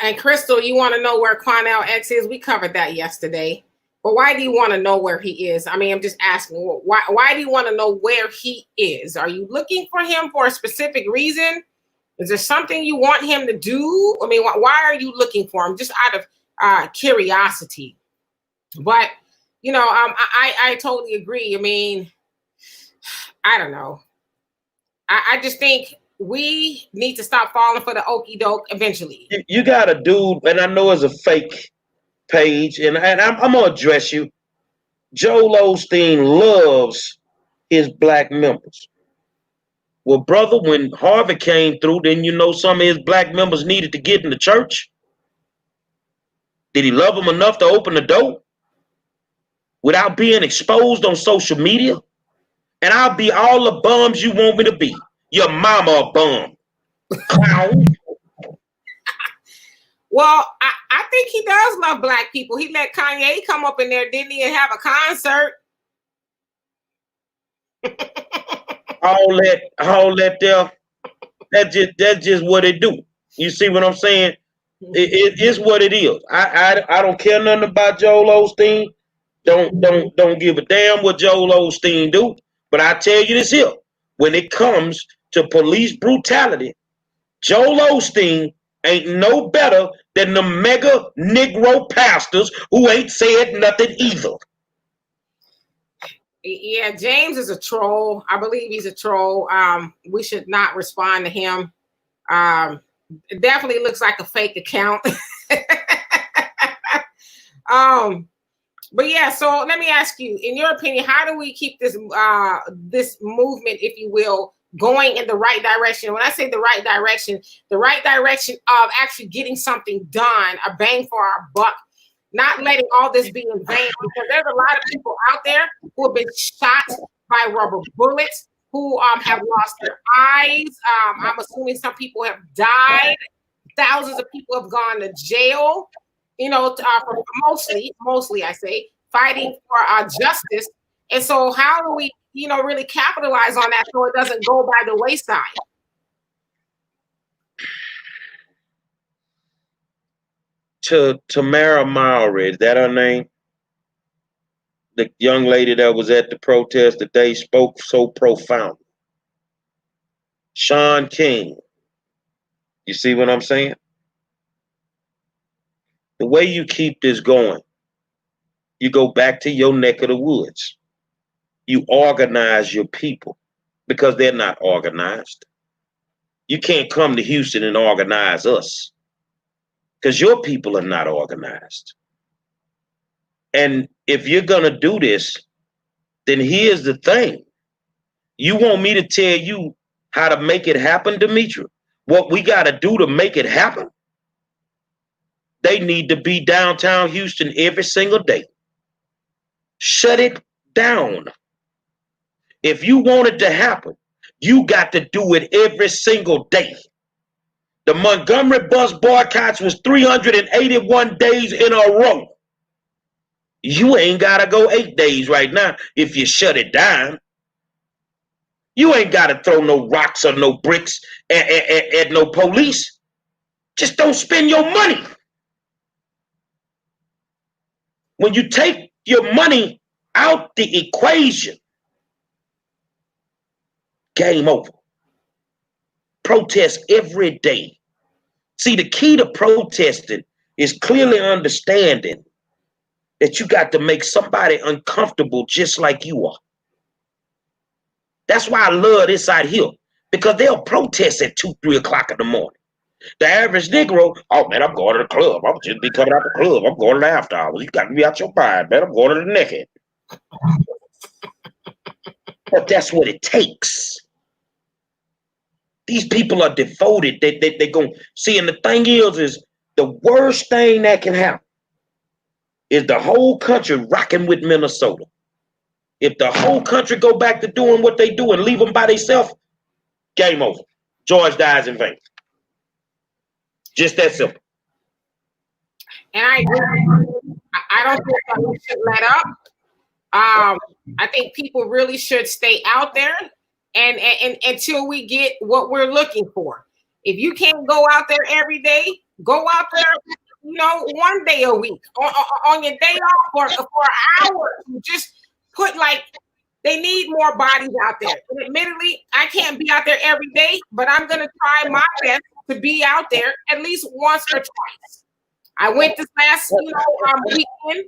B: And Crystal, you want to know where Quanell X is? We covered that yesterday. But why do you want to know where he is? I mean, I'm just asking, why do you want to know where he is? Are you looking for him for a specific reason? Is there something you want him to do? I mean, why are you looking for him? Just out of curiosity. But, I totally agree. I mean, I don't know. I just think we need to stop falling for the okie doke eventually.
A: You got a dude, and I know it's a fake page, and I'm going to address you. Joel Osteen loves his Black members. Well, brother, when Harvey came through, then some of his Black members needed to get in the church. Did he love them enough to open the door without being exposed on social media? And I'll be all the bums you want me to be. Your mama a bum. Clown.
B: Well, I think he does love Black people. He let Kanye come up in there, didn't he, and have a concert?
A: all that there, that's just what it do. You see what I'm saying? It is what it is. I don't care nothing about Joel Osteen. Don't give a damn what Joel Osteen do. But I tell you this here, when it comes to police brutality, Joel Osteen ain't no better than the mega Negro pastors who ain't said nothing either.
B: Yeah, James is a troll. I believe he's a troll. We should not respond to him. It definitely looks like a fake account. But yeah, so let me ask you, in your opinion, how do we keep this this movement, if you will, going in the right direction? When I say the right direction of actually getting something done, a bang for our buck, not letting all this be in vain, because there's a lot of people out there who have been shot by rubber bullets, who have lost their eyes. I'm assuming some people have died. Thousands of people have gone to jail, you know, for mostly I say, fighting for justice. And so how do we, you know, really capitalize on that so it doesn't go by the wayside?
A: Tamara Mowry, is that her name? The young lady that was at the protest today spoke so profoundly. Sean King, you see what I'm saying? The way you keep this going, you go back to your neck of the woods. You organize your people because they're not organized. You can't come to Houston and organize us because your people are not organized. And if you're going to do this, then here's the thing. You want me to tell you how to make it happen, Demetri? What we got to do to make it happen? They need to be downtown Houston every single day. Shut it down. If you want it to happen, you got to do it every single day. The Montgomery bus boycotts was 381 days in a row. You ain't got to go 8 days right now if you shut it down. You ain't got to throw no rocks or no bricks at no police. Just don't spend your money. When you take your money out the equation, game over. Protest every day. See, the key to protesting is clearly understanding that you got to make somebody uncomfortable just like you are. That's why I love this out here, because they'll protest at 2, 3 o'clock in the morning. The average Negro, oh man, I'm going to the club. I'm just be coming out the club. I'm going to the after hours. You got to be out your mind, man. I'm going to the naked. But that's what it takes. These people are devoted. They go see, and the thing is the worst thing that can happen is the whole country rocking with Minnesota. If the whole country go back to doing what they do and leave them by themselves, game over. George dies in vain. Just that simple.
B: And I agree. I don't think that we should let up. I think people really should stay out there and until we get what we're looking for. If you can't go out there every day, go out there, you know, 1 day a week on your day off for an hour. Just put, like, they need more bodies out there. And admittedly, I can't be out there every day, but I'm going to try my best to be out there at least once or twice. I went this last weekend.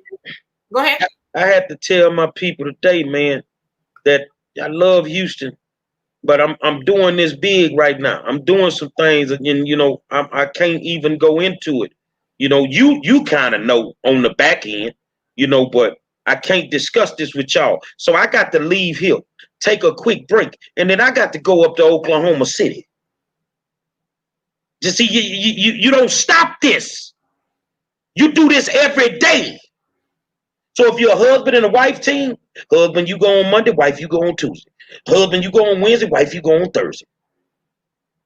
B: Go ahead.
A: I had to tell my people today, man, that I love Houston, but I'm doing this big right now. I'm doing some things, and you know, I can't even go into it. You know, you kind of know on the back end, you know, but I can't discuss this with y'all. So I got to leave here, take a quick break, and then I got to go up to Oklahoma City. You see, you don't stop this. You do this every day. So if you're a husband and a wife team, husband, you go on Monday, wife, you go on Tuesday. Husband, you go on Wednesday, wife, you go on Thursday.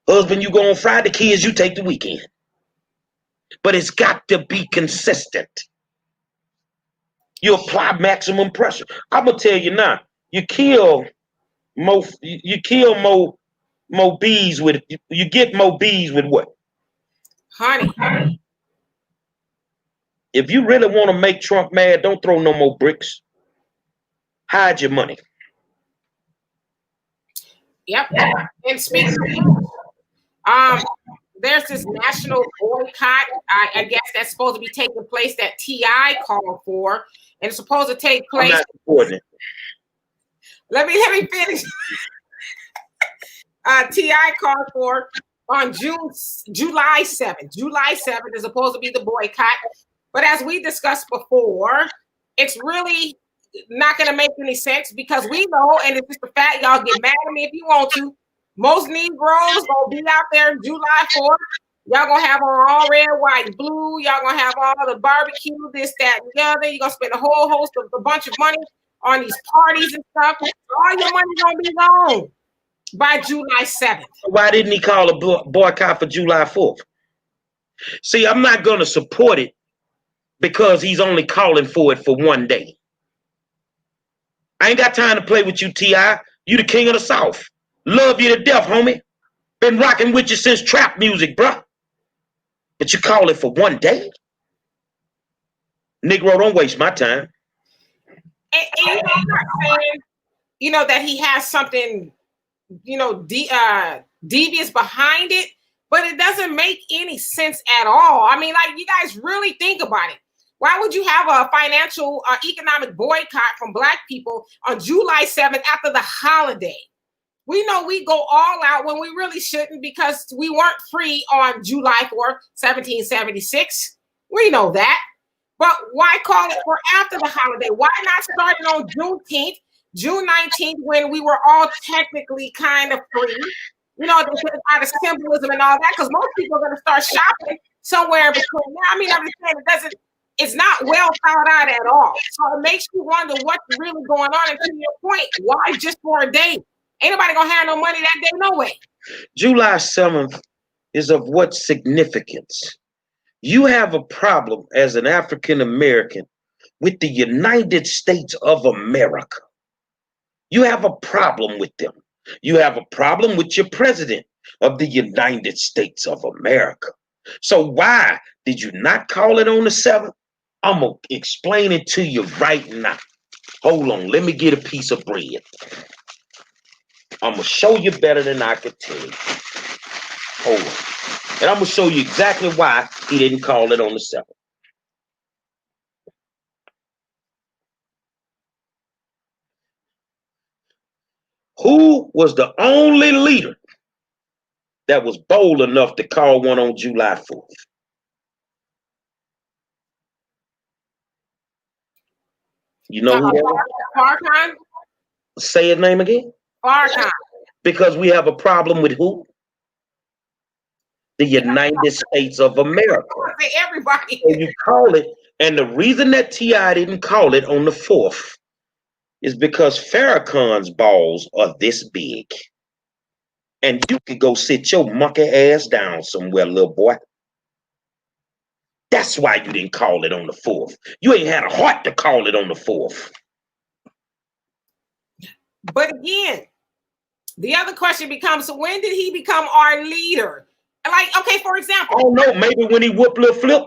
A: Husband, you go on Friday, kids, you take the weekend. But it's got to be consistent. You apply maximum pressure. I'm gonna tell you now, you kill more bees with, you get more bees with what?
B: Honey.
A: If you really want to make Trump mad, don't throw no more bricks. Hide your money.
B: Yep. And speaking There's this national boycott, I guess that's supposed to be taking place that T.I. called for, and it's supposed to take place.
A: I'm not supporting it.
B: Let me finish. T.I. called for on July 7th. July 7th is supposed to be the boycott. But as we discussed before, it's really not going to make any sense because we know, and it's just the fact, y'all get mad at me if you want to, most Negroes going to be out there July 4th. Y'all going to have on all red, white, blue. Y'all going to have all the barbecue, this, that, and the other. You're going to spend a whole host of a bunch of money on these parties and stuff. All your money going to be gone by July 7th.
A: Why didn't he call a boycott for July 4th? See, I'm not going to support it because he's only calling for it for one day. I ain't got time to play with you, T.I. You the king of the South. Love you to death, homie. Been rocking with you since trap music, bruh. But you call it for one day? Negro, don't waste my time.
B: And I'm not saying, that he has something, devious behind it, but it doesn't make any sense at all. I mean, like, you guys really think about it. Why would you have a financial economic boycott from Black people on July 7th after the holiday? We know we go all out when we really shouldn't because we weren't free on July 4th, 1776. We know that. But why call it for after the holiday? Why not start it on Juneteenth, June 19th, when we were all technically kind of free? Out of symbolism and all that, because most people are going to start shopping somewhere in between. I mean, I'm just saying it's not well thought out at all. So it makes you wonder what's really going on. And to your point, why just for a day? Ain't nobody gonna have no money that day, no way.
A: July 7th is of what significance? You have a problem as an African American with the United States of America. You have a problem with them. You have a problem with your president of the United States of America. So why did you not call it on the 7th? I'm going to explain it to you right now. Hold on. Let me get a piece of bread. I'm going to show you better than I could tell you. Hold on. And I'm going to show you exactly why he didn't call it on the 7th. Who was the only leader that was bold enough to call one on July 4th? You know who that was?
B: Farrakhan?
A: Say his name again?
B: Farrakhan.
A: Because we have a problem with who? The United States of America.
B: Everybody.
A: So you call it, and the reason that T.I. didn't call it on the 4th is because Farrakhan's balls are this big. And you could go sit your monkey ass down somewhere, little boy. That's why you didn't call it on the 4th. You ain't had a heart to call it on the 4th.
B: But again, the other question becomes, when did he become our leader? Like, okay, for example.
A: Oh, no, maybe when he whooped Lil Flip.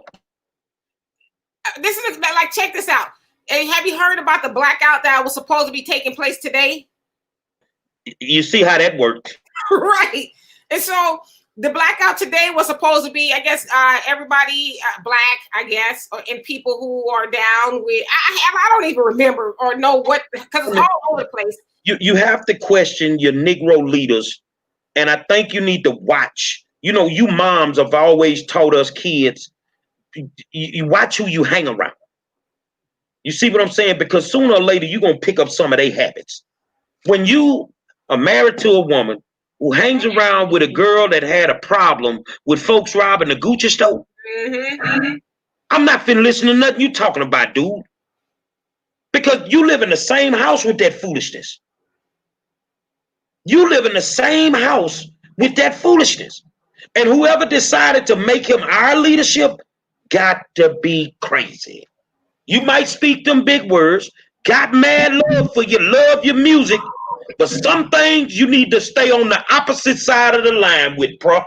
B: This is like, check this out. Hey, have you heard about the blackout that was supposed to be taking place today?
A: You see how that worked.
B: Right. And so the blackout today was supposed to be, I guess, everybody Black, I guess, and people who are down with, I don't even remember or know what, because it's all over the place.
A: You have to question your Negro leaders, and I think you need to watch. You moms have always taught us kids, you watch who you hang around. You see what I'm saying? Because sooner or later, you're going to pick up some of their habits. When you are married to a woman who hangs around with a girl that had a problem with folks robbing the Gucci store, I'm not finna listen to nothing you talking about, dude. Because you live in the same house with that foolishness. You live in the same house with that foolishness. And whoever decided to make him our leadership got to be crazy. You might speak them big words, got mad love for you, love your music, but some things you need to stay on the opposite side of the line with, bro.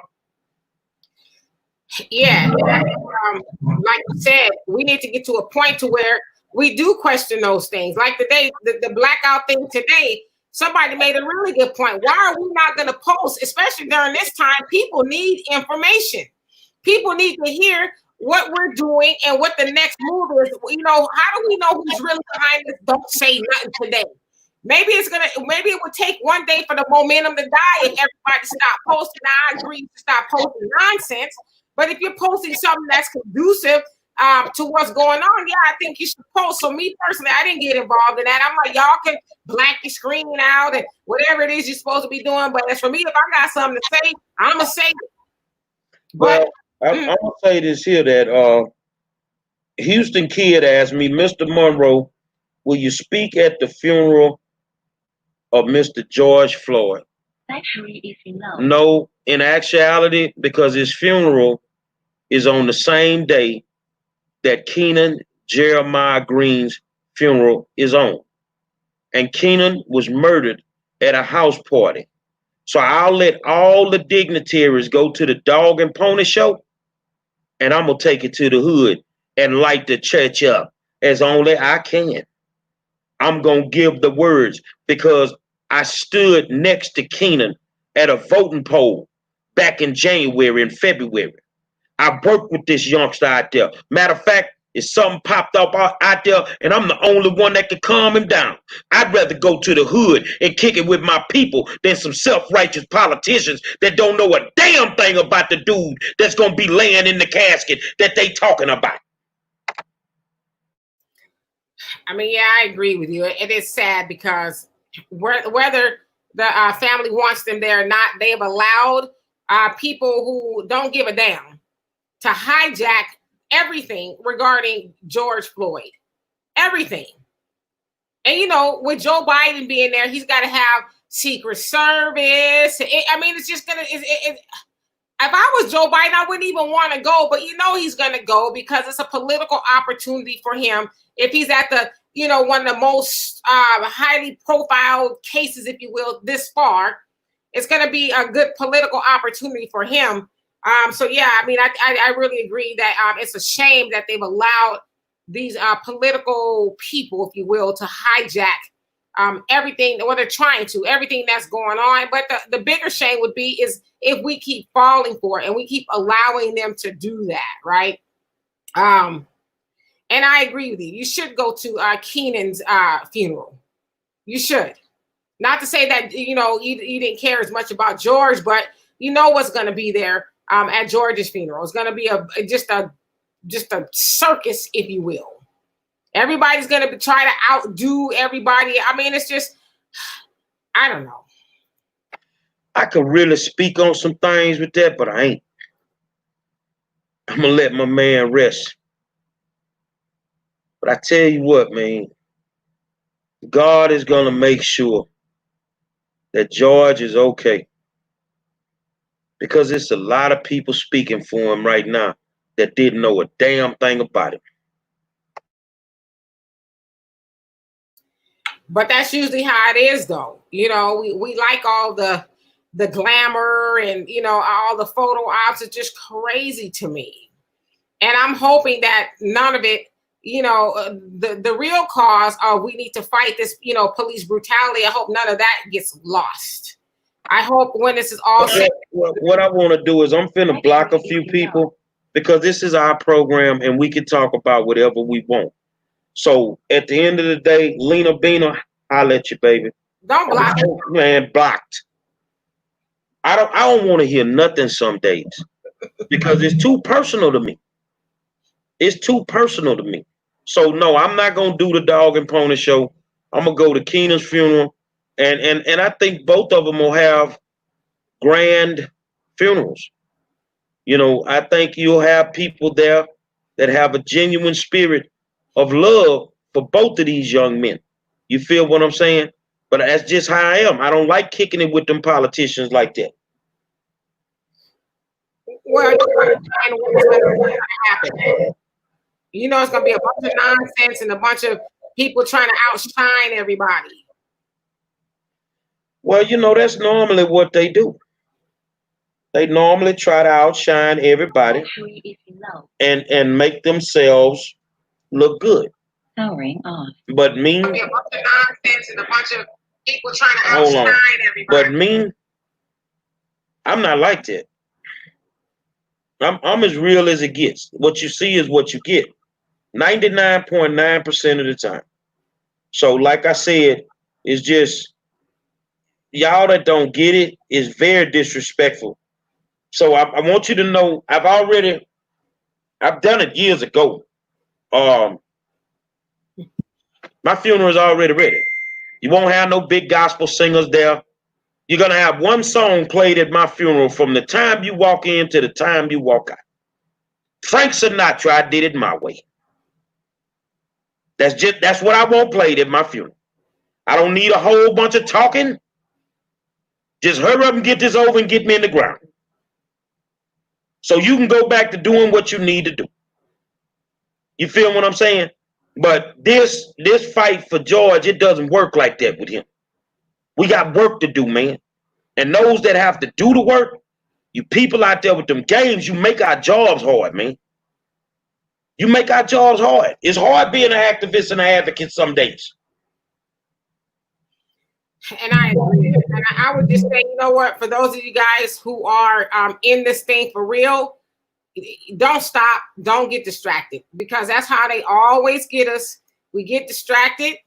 B: Yeah, like you said, we need to get to a point to where we do question those things. Like today, the blackout thing today, somebody made a really good point. Why are we not going to post, especially during this time? People need information. People need to hear what we're doing and what the next move is. You know, how do we know who's really behind this? Don't say nothing today. Maybe it would take one day for the momentum to die if everybody stopped posting. I agree to stop posting nonsense. But if you're posting something that's conducive to what's going on, yeah, I think you should post. So me personally, I didn't get involved in that. I'm like, y'all can black your screen out and whatever it is you're supposed to be doing. But as for me, if I got something to say, I'm going to say it.
A: But I'm going to say this here, that Houston Kid asked me, Mr. Monroe, will you speak at the funeral of Mr. George Floyd?
C: Battery is low.
A: No, in actuality, because his funeral is on the same day that Keenan Jeremiah Green's funeral is on. And Keenan was murdered at a house party. So I'll let all the dignitaries go to the dog and pony show, and I'm going to take it to the hood and light the church up as only I can. I'm going to give the words because I stood next to Keenan at a voting poll back in January and February. I worked with this youngster out there. Matter of fact, if something popped up out there and I'm the only one that can calm him down, I'd rather go to the hood and kick it with my people than some self-righteous politicians that don't know a damn thing about the dude that's going to be laying in the casket that they talking about.
B: I mean, yeah, I agree with you. It is sad because whether the family wants them there or not, they have allowed people who don't give a damn to hijack everything regarding George Floyd. Everything. And, you know, with Joe Biden being there, he's got to have Secret Service. It's just going to... If I was Joe Biden, I wouldn't even want to go. But, you know, he's going to go because it's a political opportunity for him. If he's at the, you know, one of the most highly profiled cases, if you will, this far, it's going to be a good political opportunity for him. So, yeah, I mean, I really agree that it's a shame that they've allowed these political people, if you will, to hijack everything, or they're trying to, everything that's going on. But the bigger shame would be is if we keep falling for it and we keep allowing them to do that, right? And I agree with you. You should go to Keenan's funeral. You should. Not to say that, you know, you didn't care as much about George, but you know what's going to be there at George's funeral. It's going to be just a circus, if you will. Everybody's going to try to outdo everybody. I mean, it's just, I don't know.
A: I could really speak on some things with that, but I ain't. I'm going to let my man rest. But I tell you what, man, God is going to make sure that George is okay. Because it's a lot of people speaking for him right now that didn't know a damn thing about him.
B: But that's usually how it is, though. You know, we like all the glamour and, you know, all the photo ops. It's just crazy to me. And I'm hoping that none of it, you know, the real cause of we need to fight this, you know, police brutality, I hope none of that gets lost. I hope when this is all said.
A: What I want to do is I'm finna block a few people because this is our program and we can talk about whatever we want. So at the end of the day, Lena Bina, I'll let you, baby.
B: Don't block me.
A: Man, blocked. I don't want to hear nothing some days because it's too personal to me. It's too personal to me. So no, I'm not gonna do the dog and pony show. I'm gonna go to Keenan's funeral, and I think both of them will have grand funerals. You know, I think you'll have people there that have a genuine spirit of love for both of these young men. You feel what I'm saying? But that's just how I am. I don't like kicking it with them politicians like that.
B: Well, what's going to happen? You know, it's going to be a bunch of nonsense and a bunch of people trying to outshine everybody.
A: Well, you know, that's normally what they do. They normally try to outshine everybody and make themselves look good.
C: Powering on.
A: But me,
B: It's going to be a bunch of nonsense and a bunch of People trying to
A: Hold on.
B: outshine everybody.
A: But me, I'm not like that. I'm as real as it gets. What you see is what you get. 99.9% of the time. So, like I said, it's just y'all that don't get it is very disrespectful. So I want you to know I've done it years ago. My funeral is already ready. You won't have no big gospel singers there. You're gonna have one song played at my funeral from the time you walk in to the time you walk out. Frank Sinatra, I did it my way. That's what I want played at my funeral. I don't need a whole bunch of talking. Just hurry up and get this over and get me in the ground. So you can go back to doing what you need to do. You feel what I'm saying? But this fight for George, it doesn't work like that with him. We got work to do, man. And those that have to do the work, you people out there with them games, you make our jobs hard, man. You make our jobs hard. It's hard being an activist and an advocate some days.
B: And I agree. And I would just say, you know what, for those of you guys who are in this thing for real, don't stop, don't get distracted, because that's how they always get us. We get distracted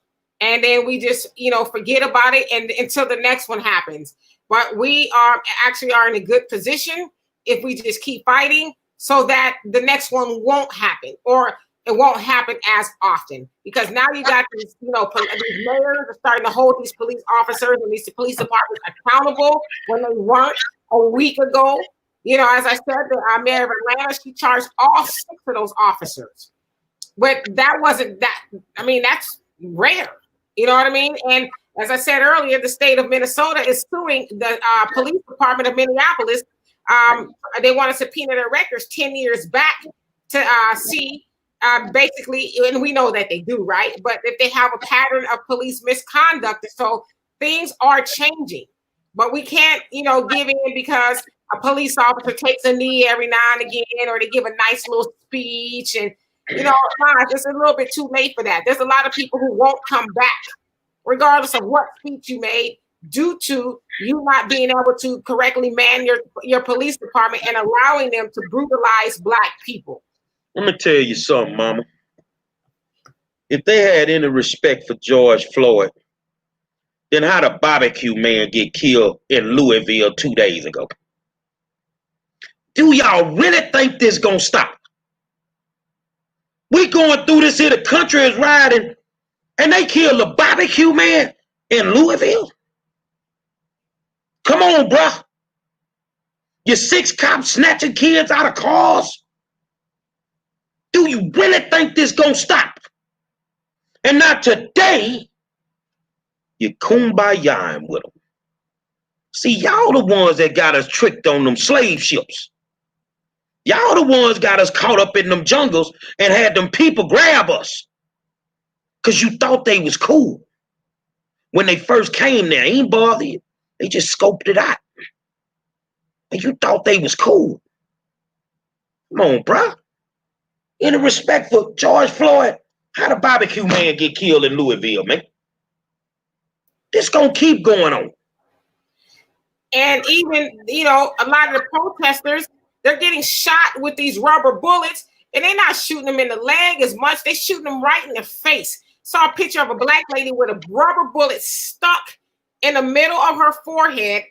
B: and then we just, forget about it and until the next one happens. But we are in a good position if we just keep fighting so that the next one won't happen, or it won't happen as often, because now you got these, these mayors are starting to hold these police officers and these police departments accountable when they weren't a week ago. As I said, the mayor of Atlanta, she charged all 6 of those officers. But that wasn't that. I mean, that's rare. You know what I mean? And as I said earlier, the state of Minnesota is suing the police department of Minneapolis. They want to subpoena their records 10 years back to see basically, and we know that they do, right? But if they have a pattern of police misconduct, so things are changing. But we can't, give in because a police officer takes a knee every now and again, or they give a nice little speech, and it's a little bit too late for that. There's a lot of people who won't come back, regardless of what speech you made, due to you not being able to correctly man your police department and allowing them to brutalize Black people.
A: Let me tell you something, Mama. If they had any respect for George Floyd, then how the barbecue man get killed in Louisville 2 days ago? Do y'all really think this gonna stop? We going through this here, the country is riding, and they killed the barbecue man in Louisville? Come on, bruh. You 6 cops snatching kids out of cars? Do you really think this gonna stop? And not today, you kumbayaing with them. See, y'all the ones that got us tricked on them slave ships. Y'all the ones got us caught up in them jungles and had them people grab us because you thought they was cool. When they first came there, ain't bother you. They just scoped it out. And you thought they was cool. Come on, bruh. Any respect for George Floyd? How the barbecue man get killed in Louisville, man? This gonna keep going on.
B: And even, a lot of the protesters, they're getting shot with these rubber bullets, and they're not shooting them in the leg as much. They're shooting them right in the face. Saw a picture of a Black lady with a rubber bullet stuck in the middle of her forehead,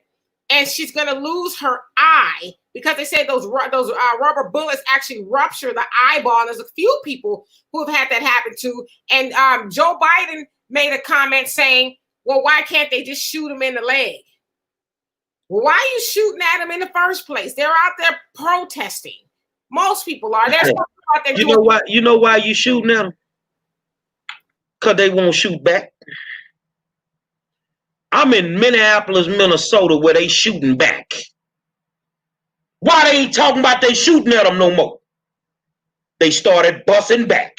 B: and she's going to lose her eye because they say those rubber bullets actually rupture the eyeball. And there's a few people who have had that happen to. And Joe Biden made a comment saying, well, why can't they just shoot him in the leg? Why are you shooting at them in the first place? They're out there protesting. Most people are. They're out there.
A: You know why you shooting at them? Because they won't shoot back. I'm in Minneapolis, Minnesota, where they shooting back. Why they ain't talking about they shooting at them no more? They started busting back.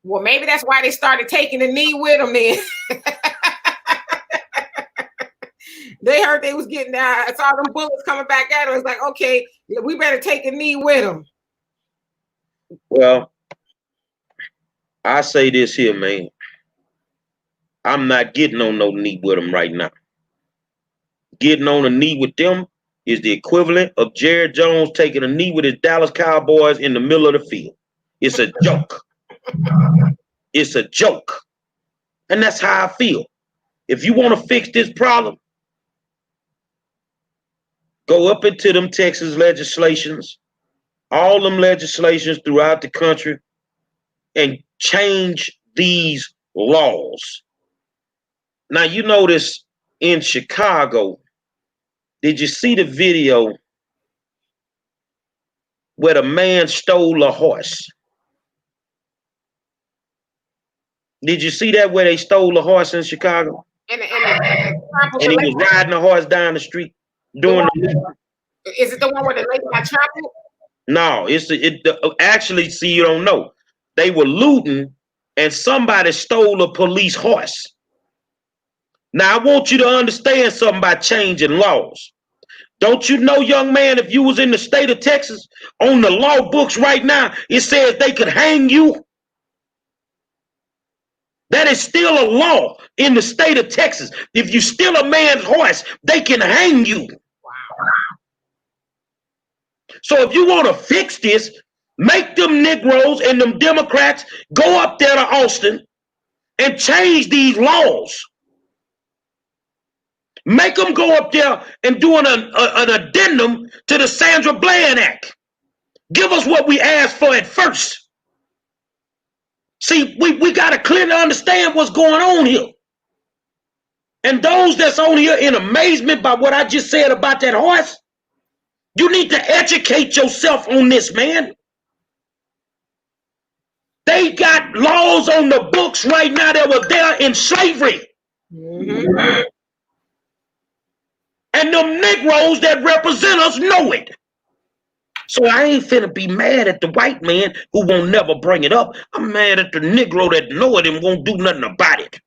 B: Well, maybe that's why they started taking the knee with them then. They heard they was getting saw them bullets coming back at them. It's like, okay, we better take a knee with them.
A: Well, I say this here, man. I'm not getting on no knee with them right now. Getting on a knee with them is the equivalent of Jerry Jones taking a knee with his Dallas Cowboys in the middle of the field. It's a joke. It's a joke. And that's how I feel. If you want to fix this problem, go up into them Texas legislations, all them legislations throughout the country, and change these laws. Now, you notice in Chicago, did you see the video where the man stole a horse? Did you see that where they stole a horse in Chicago?
B: And
A: And he was riding the horse down the street doing
B: is it the one where the lady got trampled?
A: No, actually, see, you don't know. They were looting and somebody stole a police horse. Now, I want you to understand something about changing laws. Don't you know, young man, if you was in the state of Texas, on the law books right now, it says they could hang you. That is still a law in the state of Texas. If you steal a man's horse, they can hang you.
B: Wow.
A: So if you want to fix this, make them Negroes and them Democrats go up there to Austin and change these laws. Make them go up there and do an addendum to the Sandra Bland Act. Give us what we asked for at first. See, we got to clearly understand what's going on here. And those that's on here in amazement by what I just said about that horse, you need to educate yourself on this, man. They got laws on the books right now that were there in slavery. Mm-hmm. And them Negroes that represent us know it. So I ain't finna be mad at the white man who won't never bring it up. I'm mad at the Negro that know it and won't do nothing about it.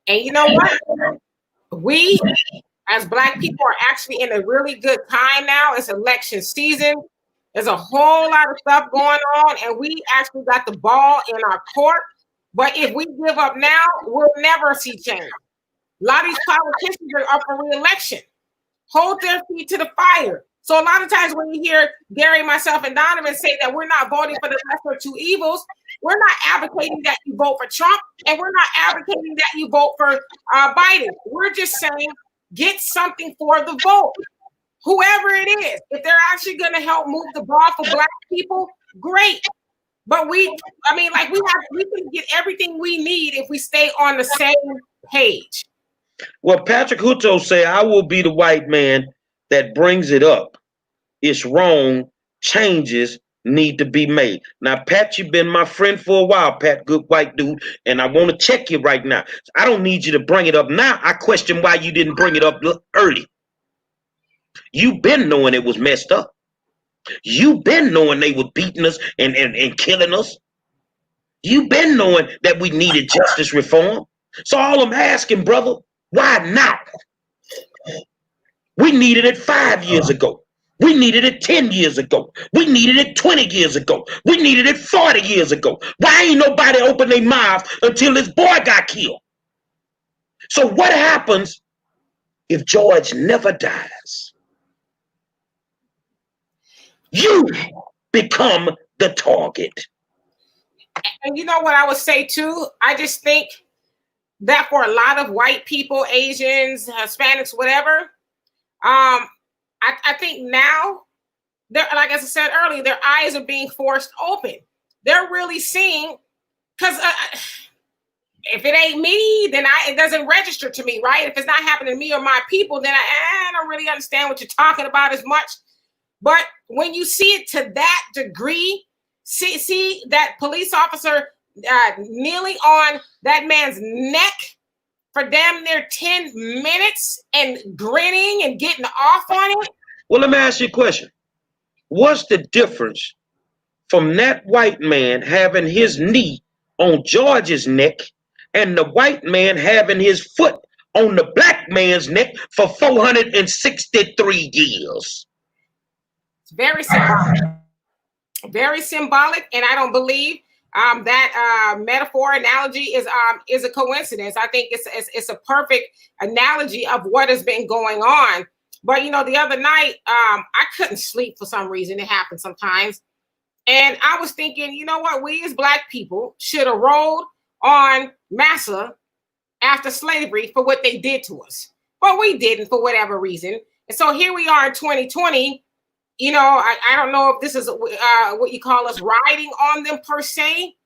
B: And you know what? We, as Black people, are actually in a really good time now. It's election season. There's a whole lot of stuff going on, and we actually got the ball in our court. But if we give up now, we'll never see change. A lot of these politicians are up for re-election. Hold their feet to the fire. So a lot of times when you hear Gary, myself, and Donovan say that we're not voting for the lesser of two evils, we're not advocating that you vote for Trump, and we're not advocating that you vote for Biden. We're just saying get something for the vote. Whoever it is, if they're actually going to help move the ball for Black people, great. But we can get everything we need if we stay on the same page.
A: Well, Patrick Hutto said, I will be the white man that brings it up. It's wrong. Changes need to be made. Now, Pat, you've been my friend for a while, Pat, good white dude, and I want to check you right now. I don't need you to bring it up now. I question why you didn't bring it up early. You've been knowing it was messed up. You've been knowing they were beating us and killing us. You've been knowing that we needed justice reform. So all I'm asking, brother, why now? We needed it 5 years ago. We needed it 10 years ago. We needed it 20 years ago. We needed it 40 years ago. Why ain't nobody opened their mouth until this boy got killed? So what happens if George never dies? You become the target.
B: And you know what I would say too? I just think that for a lot of white people, Asians, Hispanics, whatever, I think now, like as I said earlier, their eyes are being forced open. They're really seeing, because if it ain't me, then it doesn't register to me, right? If it's not happening to me or my people, then I don't really understand what you're talking about as much. But when you see it to that degree, see that police officer kneeling on that man's neck for damn near 10 minutes and grinning and getting off on it.
A: Well, let me ask you a question. What's the difference from that white man having his knee on George's neck and the white man having his foot on the Black man's neck for 463 years?
B: It's very symbolic. Very symbolic, and I don't believe that metaphor analogy is a coincidence. I think it's a perfect analogy of what has been going on. But the other night, I couldn't sleep for some reason. It happens sometimes. And I was thinking, you know what? We as Black people should have rolled on massa after slavery for what they did to us. But we didn't for whatever reason. And so here we are in 2020. I don't know if this is what you call us riding on them per se,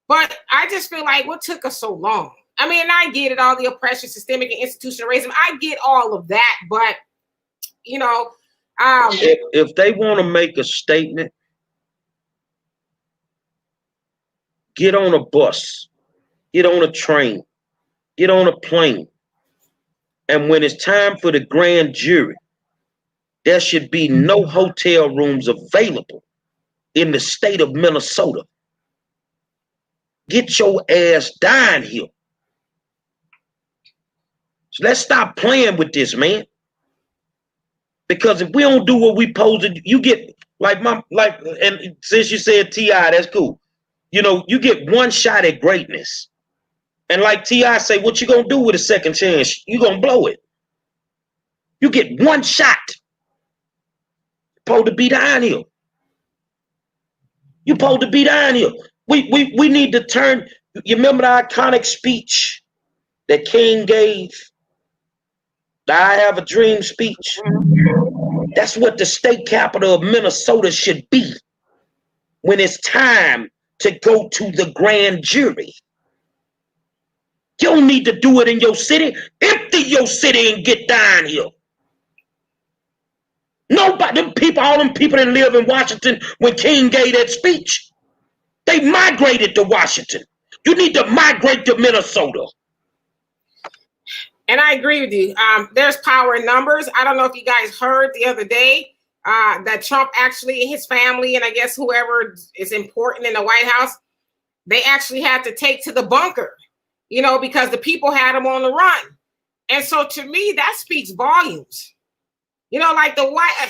B: but I just feel like what took us so long? I mean, I get it, all the oppression, systemic and institutional racism. I get all of that, but
A: if they want to make a statement, get on a bus, get on a train, get on a plane. And when it's time for the grand jury, there should be no hotel rooms available in the state of Minnesota. Get your ass down here. So let's stop playing with this, man. Because if we don't do what we supposed to, you get and since you said T.I., that's cool. You get one shot at greatness. And like T.I. say, what you gonna do with a second chance? You gonna blow it. You get one shot. Supposed to be down here. You supposed to be down here. We need to turn. You remember the iconic speech that King gave? The I Have a Dream speech. That's what the state capital of Minnesota should be when it's time to go to the grand jury. You don't need to do it in your city. Empty your city and get down here. Nobody, all them people that live in Washington when King gave that speech, they migrated to Washington. You need to migrate to Minnesota.
B: And I agree with you. There's power in numbers. I don't know if you guys heard the other day that Trump actually, his family, and I guess whoever is important in the White House, they actually had to take to the bunker, because the people had him on the run. And so to me, that speaks volumes. Like the white,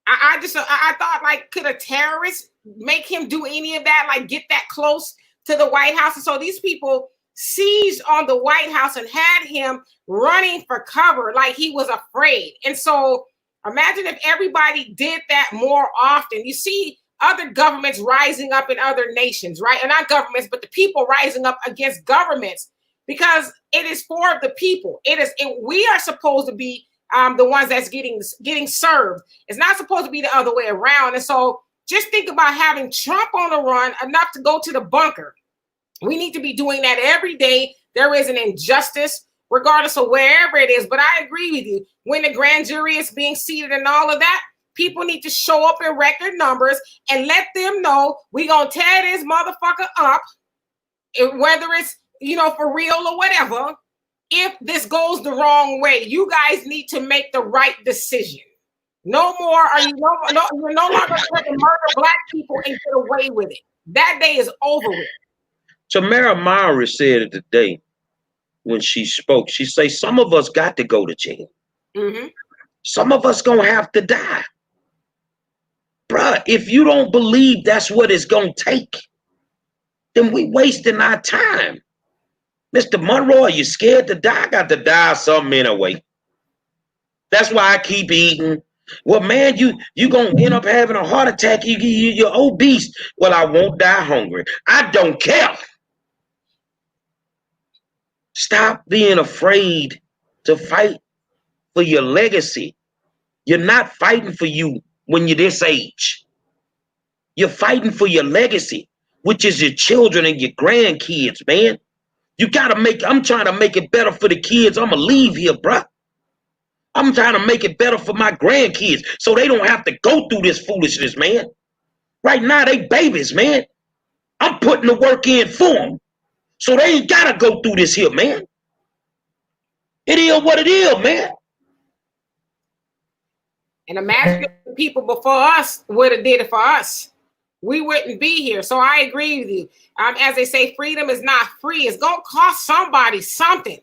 B: I thought, like, could a terrorist make him do any of that? Like, get that close to the White House? And so these people seized on the White House and had him running for cover like he was afraid. And so imagine if everybody did that more often. You see other governments rising up in other nations, right? And not governments, but the people rising up against governments, because it is for the people. We are supposed to be the ones that's getting served. It's not supposed to be the other way around. And so just think about having Trump on the run enough to go to the bunker. We need to be doing that every day. There is an injustice, regardless of wherever it is. But I agree with you. When the grand jury is being seated and all of that, people need to show up in record numbers and let them know we're going to tear this motherfucker up, whether it's, for real or whatever. If this goes the wrong way, you guys need to make the right decision. No more are you you're no longer going to murder Black people and get away with it. That day is over with.
A: Tamara Mowry said it today when she spoke. She said, some of us got to go to jail.
B: Mm-hmm.
A: Some of us gonna have to die. Bruh, if you don't believe that's what it's gonna take, then we wasting our time. Mr. Monroe, are you scared to die? I got to die of something anyway. That's why I keep eating. Well, man, you gonna end up having a heart attack. You're obese. Well, I won't die hungry. I don't care. Stop being afraid to fight for your legacy. You're not fighting for you when you're this age. You're fighting for your legacy, which is your children and your grandkids, man. I'm trying to make it better for the kids. I'm gonna leave here, bruh. I'm trying to make it better for my grandkids so they don't have to go through this foolishness, man. Right now, they babies, man. I'm putting the work in for them. So they ain't gotta go through this here, man. It is what it is, man.
B: And imagine if the people before us would have did it for us. We wouldn't be here. So I agree with you. As they say, freedom is not free. It's going to cost somebody something.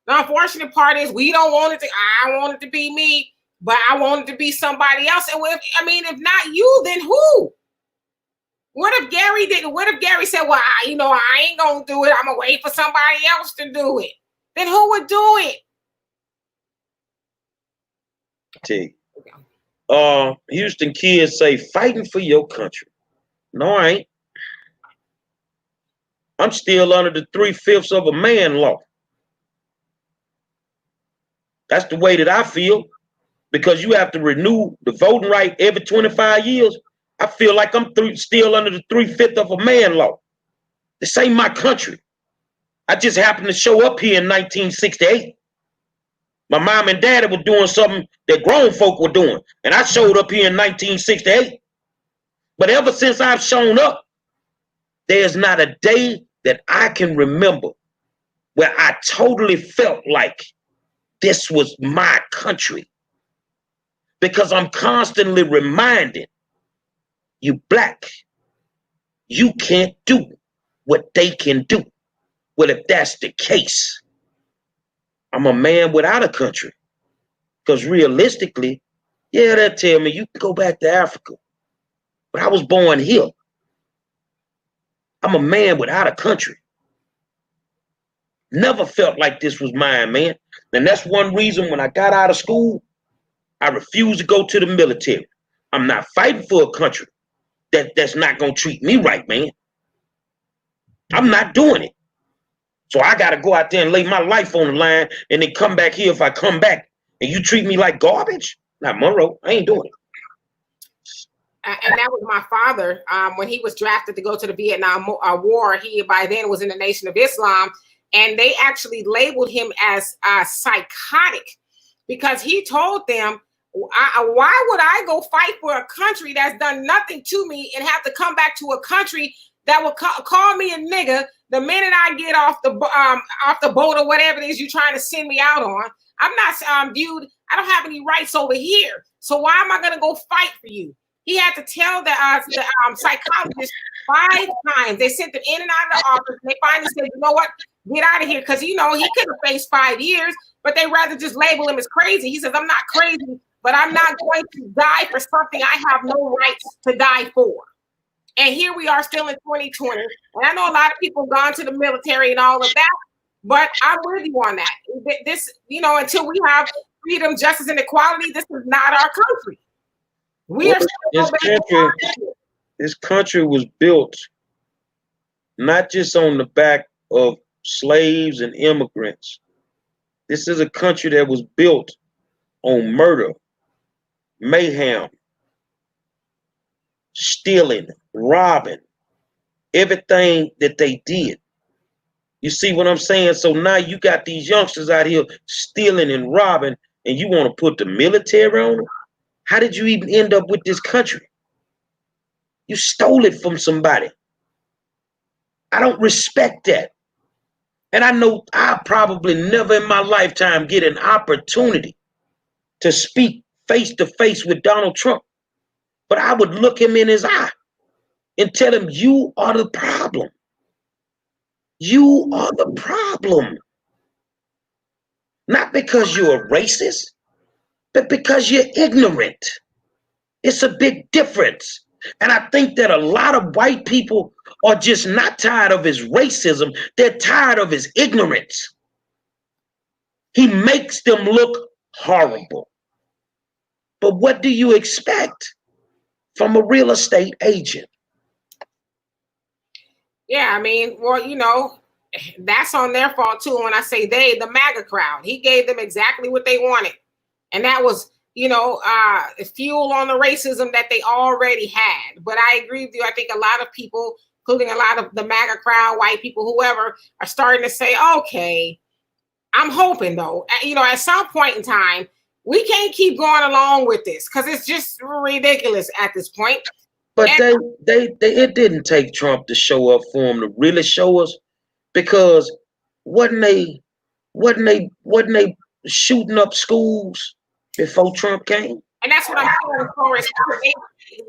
B: The unfortunate part is we don't want it to, I want it to be me, but I want it to be somebody else. And if not you, then who? What if Gary didn't? What if Gary said, "Well, I ain't gonna do it. I'm gonna wait for somebody else to do it." Then who would do it?
A: Houston kids say fighting for your country. No, I ain't. I'm still under the 3/5 of a man law. That's the way that I feel, because you have to renew the voting right every 25 years. I feel like I'm still under the 3/5 of a man law. This ain't my country. I just happened to show up here in 1968. My mom and daddy were doing something that grown folk were doing, and I showed up here in 1968. But ever since I've shown up, there's not a day that I can remember where I totally felt like this was my country. Because I'm constantly reminded, you black, you can't do what they can do. Well, if that's the case, I'm a man without a country. Because realistically, yeah, they'll tell me you can go back to Africa. But I was born here. I'm a man without a country. Never felt like this was mine, man. And that's one reason when I got out of school, I refused to go to the military. I'm not fighting for a country that's not going to treat me right, man. I'm not doing it. So I got to go out there and lay my life on the line and then come back here if I come back and you treat me like garbage? Not Monroe. I ain't doing it.
B: And that was my father. When he was drafted to go to the Vietnam War, he by then was in the Nation of Islam, and they actually labeled him as psychotic because he told them, why would I go fight for a country that's done nothing to me and have to come back to a country that will call me a nigga the minute I get off the boat or whatever it is you're trying to send me out on? I'm not viewed. I don't have any rights over here. So why am I going to go fight for you? He had to tell the psychologist 5 times. They sent him in and out of the office. And they finally said, you know what? Get out of here. Because, he could have faced 5 years, but they rather just label him as crazy. He says, I'm not crazy, but I'm not going to die for something I have no rights to die for. And here we are still in 2020. And I know a lot of people have gone to the military and all of that, but I'm with you on that. This, until we have freedom, justice, and equality, this is not our country.
A: This country was built not just on the back of slaves and immigrants. This is a country that was built on murder, mayhem, stealing, robbing, everything that they did. You see what I'm saying? So now you got these youngsters out here stealing and robbing, and you want to put the military on them? How did you even end up with this country? You stole it from somebody. I don't respect that. And I know I'll probably never in my lifetime get an opportunity to speak face to face with Donald Trump. But I would look him in his eye and tell him, you are the problem. You are the problem. Not because you're a racist, but because you're ignorant. It's a big difference. And I think that a lot of white people are just not tired of his racism. They're tired of his ignorance. He makes them look horrible. But what do you expect from a real estate agent?
B: Yeah, I mean, well, that's on their fault too. When I say they, the MAGA crowd, he gave them exactly what they wanted. And that was, fuel on the racism that they already had. But I agree with you. I think a lot of people, including a lot of the MAGA crowd, white people, whoever, are starting to say, okay, I'm hoping though, at some point in time, we can't keep going along with this because it's just ridiculous at this point.
A: But it didn't take Trump to show up for him to really show us, because wasn't they shooting up schools before Trump came?
B: And that's what I'm saying. As far as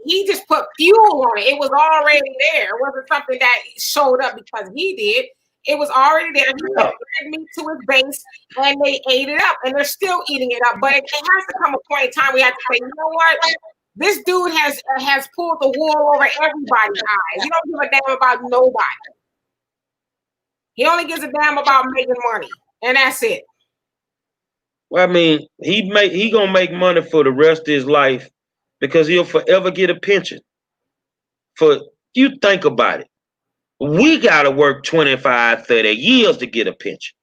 B: he just put fuel on it. It was already there. It wasn't something that showed up because he did. It was already there. He dragged meat to his base, and they ate it up, and they're still eating it up. But it has to come a point in time we have to say, you know what? This dude has pulled the wool over everybody's eyes. He don't give a damn about nobody. He only gives a damn about making money, and that's it.
A: Well, I mean, he gonna make money for the rest of his life because he'll forever get a pension. For you think about it, we gotta work 25, 30 years to get a pension.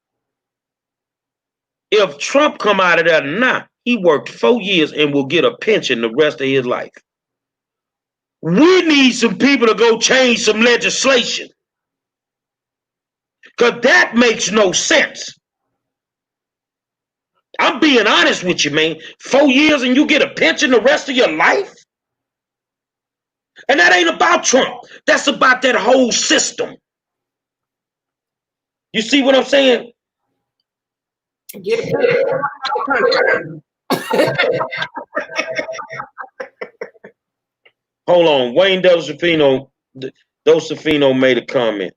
A: If Trump come out of there now, he worked 4 years and will get a pension the rest of his life. We need some people to go change some legislation. Because that makes no sense. I'm being honest with you, man. 4 years and you get a pension the rest of your life? And that ain't about Trump. That's about that whole system. You see what I'm saying?
B: Get a
A: Hold on. Wayne Dosafino made a comment.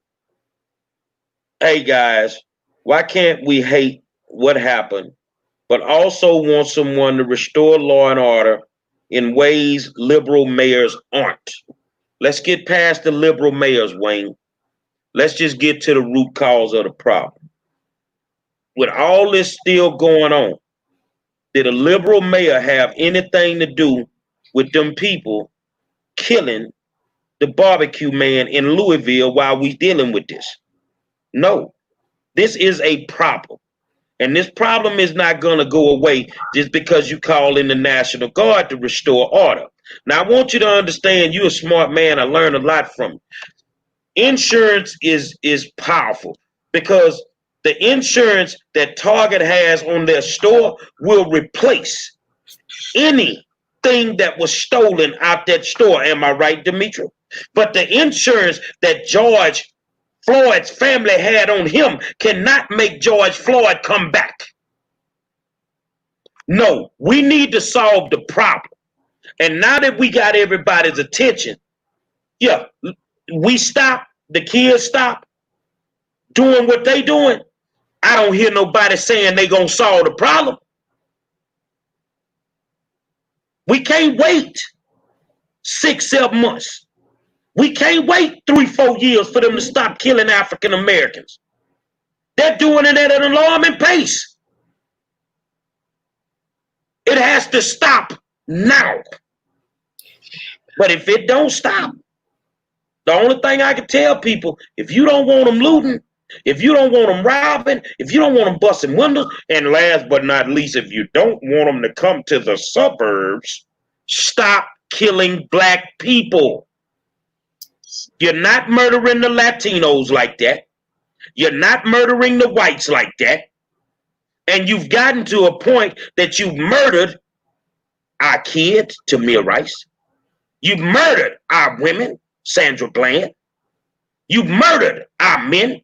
A: Hey, guys, why can't we hate what happened, but also want someone to restore law and order in ways liberal mayors aren't? Let's get past the liberal mayors, Wayne. Let's just get to the root cause of the problem. With all this still going on, did a liberal mayor have anything to do with them people killing the barbecue man in Louisville while we dealing with this? No. This is a problem. And this problem is not going to go away just because you call in the National Guard to restore order. Now, I want you to understand, you're a smart man. I learned a lot from you. Insurance is powerful because the insurance that Target has on their store will replace anything that was stolen out that store. Am I right, Demetri? But the insurance that George Floyd's family had on him cannot make George Floyd come back. No, we need to solve the problem. And now that we got everybody's attention, yeah, we stop, the kids stop doing what they doing. I don't hear nobody saying they gonna solve the problem. We can't wait 6, 7 months. We can't wait 3, 4 years for them to stop killing African Americans. They're doing it at an alarming pace. It has to stop now. But if it don't stop, the only thing I can tell people, if you don't want them looting, if you don't want them robbing, if you don't want them busting windows, and last but not least, if you don't want them to come to the suburbs, stop killing black people. You're not murdering the Latinos like that. You're not murdering the whites like that. And you've gotten to a point that you've murdered our kids, Tamir Rice. You've murdered our women, Sandra Bland. You've murdered our men,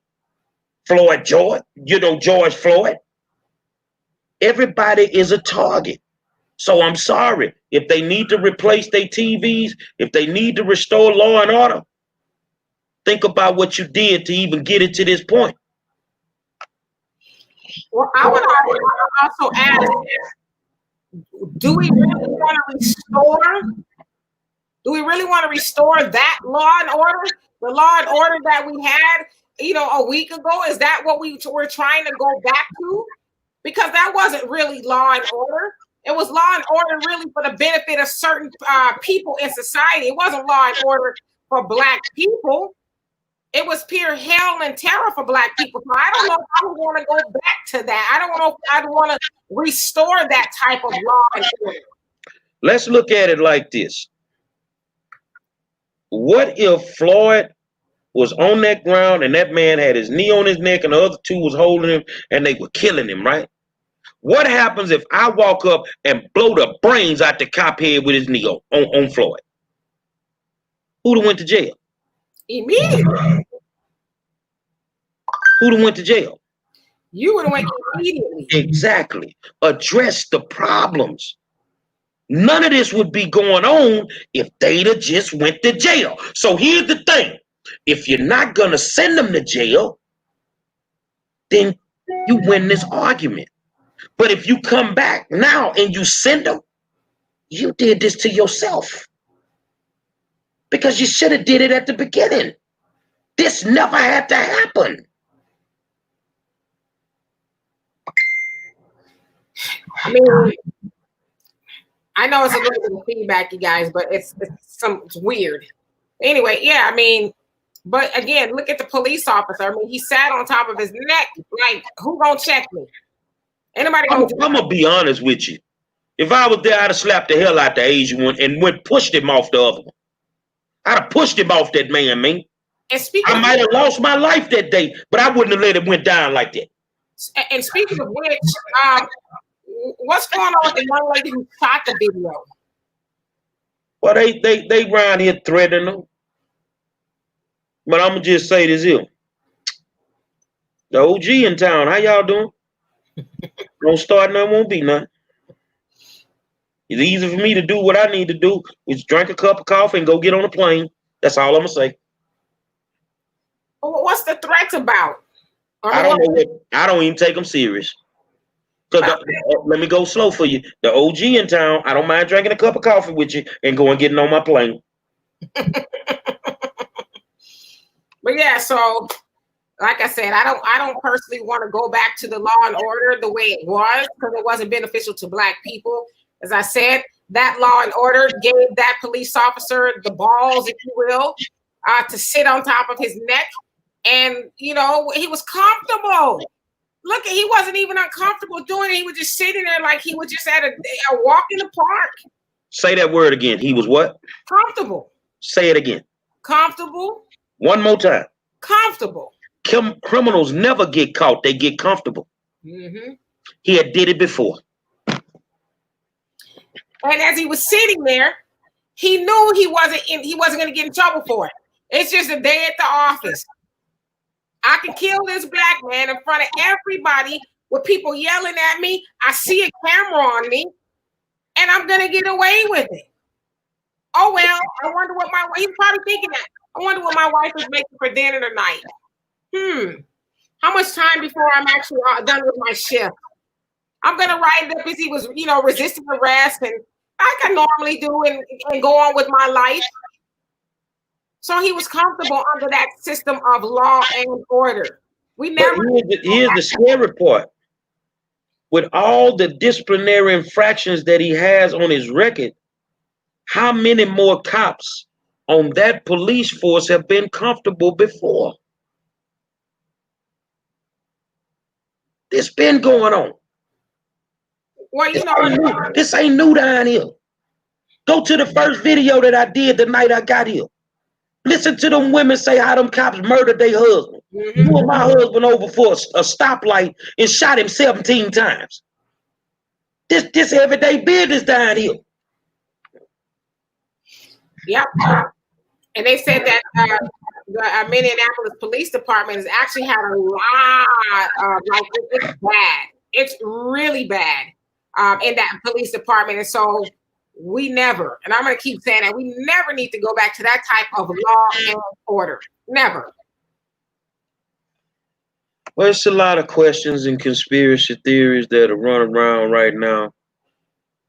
A: Floyd George, George Floyd. Everybody is a target. So I'm sorry. If they need to replace their TVs, if they need to restore law and order, think about what you did to even get it to this point.
B: Well, I would also ask, do we really want to restore? Do we really want to restore that law and order? The law and order that we had, a week ago? Is that what we're trying to go back to? Because that wasn't really law and order. It was law and order really for the benefit of certain people in society. It wasn't law and order for Black people. It was pure hell and terror for Black people. So I don't know if I would want to go back to that. I don't know if I'd want to restore that type of law and order.
A: Let's look at it like this. What if Floyd was on that ground and that man had his knee on his neck and the other two was holding him and they were killing him, right? What happens if I walk up and blow the brains out the cop head with his knee on Floyd? Who'd have went to jail?
B: Immediately.
A: Who'd have went to jail?
B: You would have went immediately.
A: Exactly. Address the problems. None of this would be going on if they'd have just went to jail. So here's the thing. If you're not going to send them to jail, then you win this argument. But if you come back now and you send them, you did this to yourself because you should have did it at the beginning. This never had to happen.
B: I mean, I know it's a little bit of feedback, you guys, but it's weird. Anyway, yeah, I mean, but again, look at the police officer. I mean, he sat on top of his neck. Like, who gonna check me? Anybody
A: I'm
B: gonna?
A: gonna be honest with you. If I was there, I'd have slapped the hell out the Asian one and pushed him off the other one. I'd have pushed him off that man.
B: And speaking,
A: I might have lost my life that day, but I wouldn't have let it went down like that.
B: And speaking of which, what's going on with the young lady who shot the video?
A: Well, they round here threatening them. But I'm gonna just say this here. The OG in town, how y'all doing? Don't start nothing, won't be nothing. It's easy for me to do what I need to do, is drink a cup of coffee and go get on a plane. That's all I'm gonna say.
B: What's the threats about?
A: I don't know. I don't even take them serious. Let me go slow for you. The OG in town, I don't mind drinking a cup of coffee with you and going getting on my plane.
B: But yeah, so like I said, I don't personally want to go back to the law and order the way it was because it wasn't beneficial to Black people. As I said, that law and order gave that police officer the balls, if you will, to sit on top of his neck. And, you know, he was comfortable. Look, he wasn't even uncomfortable doing it. He was just sitting there like he was just at a walk in the park.
A: Say that word again. He was what?
B: Comfortable.
A: Say it again.
B: Comfortable.
A: One more time.
B: Comfortable.
A: Criminals never get caught. They get comfortable.
B: Mm-hmm.
A: He had did it before.
B: And as he was sitting there, he knew he wasn't going to get in trouble for it. It's just a day at the office. I can kill this Black man in front of everybody with people yelling at me. I see a camera on me, and I'm going to get away with it. Oh, well, I wonder what he's probably thinking that. I wonder what my wife is making for dinner tonight. How much time before I'm actually done with my shift? I'm going to write it up as he was, resisting arrest, and like I normally do, and go on with my life. So he was comfortable under that system of law and order. We never.
A: Here's the scary part. With all the disciplinary infractions that he has on his record, how many more cops on that police force have been comfortable before? This been going on.
B: Well,
A: this ain't new down here. Go to the first video that I did the night I got here. Listen to them women say how them cops murdered their husband.
B: Mm-hmm.
A: Pulled my husband over for a stoplight and shot him 17 times. This everyday business down here.
B: Yep. And they said that the Minneapolis Police Department has actually had a lot of, it's bad. It's really bad in that police department. And so we never, and I'm going to keep saying that, we never need to go back to that type of law and order. Never.
A: Well, it's a lot of questions and conspiracy theories that are running around right now.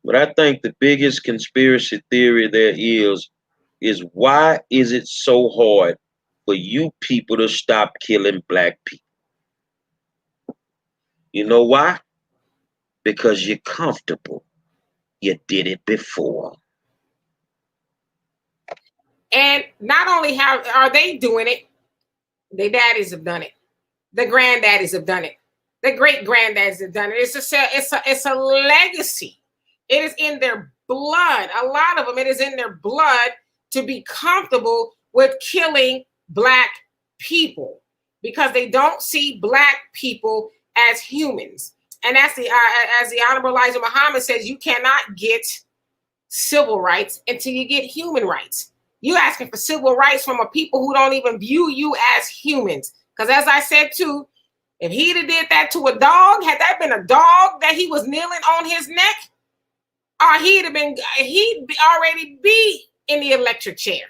A: But I think the biggest conspiracy theory there is why is it so hard for you people to stop killing Black people? You know why? Because you're comfortable. You did it before.
B: And not only are they doing it, their daddies have done it. The granddaddies have done it. The great granddaddies have done it. It's a legacy. It is in their blood. A lot of them, it is in their blood to be comfortable with killing Black people because they don't see Black people as humans. And that's as the Honorable Elijah Muhammad says, you cannot get civil rights until you get human rights. You asking for civil rights from a people who don't even view you as humans. Because as I said too, if he'd have did that to a dog, had that been a dog that he was kneeling on his neck, he'd already be in the electric chair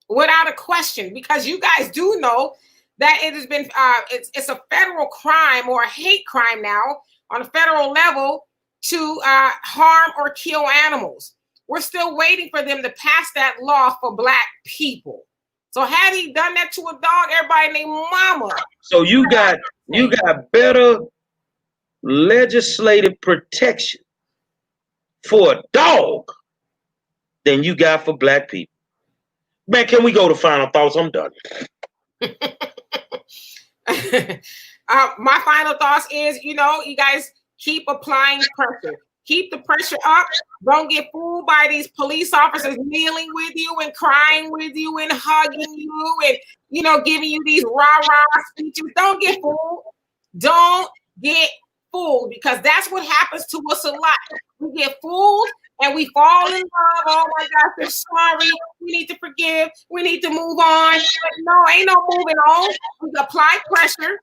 B: without a question. Because you guys do know that it has been it's a federal crime or a hate crime now on a federal level to harm or kill animals. We're still waiting for them to pass that law for Black people. So had he done that to a dog, everybody named Mama.
A: So you got better legislative protection for a dog than you got for Black people. Man, can we go to final thoughts? I'm done.
B: My final thoughts is, you guys keep applying pressure. Keep the pressure up. Don't get fooled by these police officers kneeling with you and crying with you and hugging you and, giving you these rah-rah speeches. Don't get fooled. Don't get fooled, because that's what happens to us a lot. We get fooled and we fall in love. Oh my gosh, we're sorry. We need to forgive. We need to move on. But no, ain't no moving on. We apply pressure.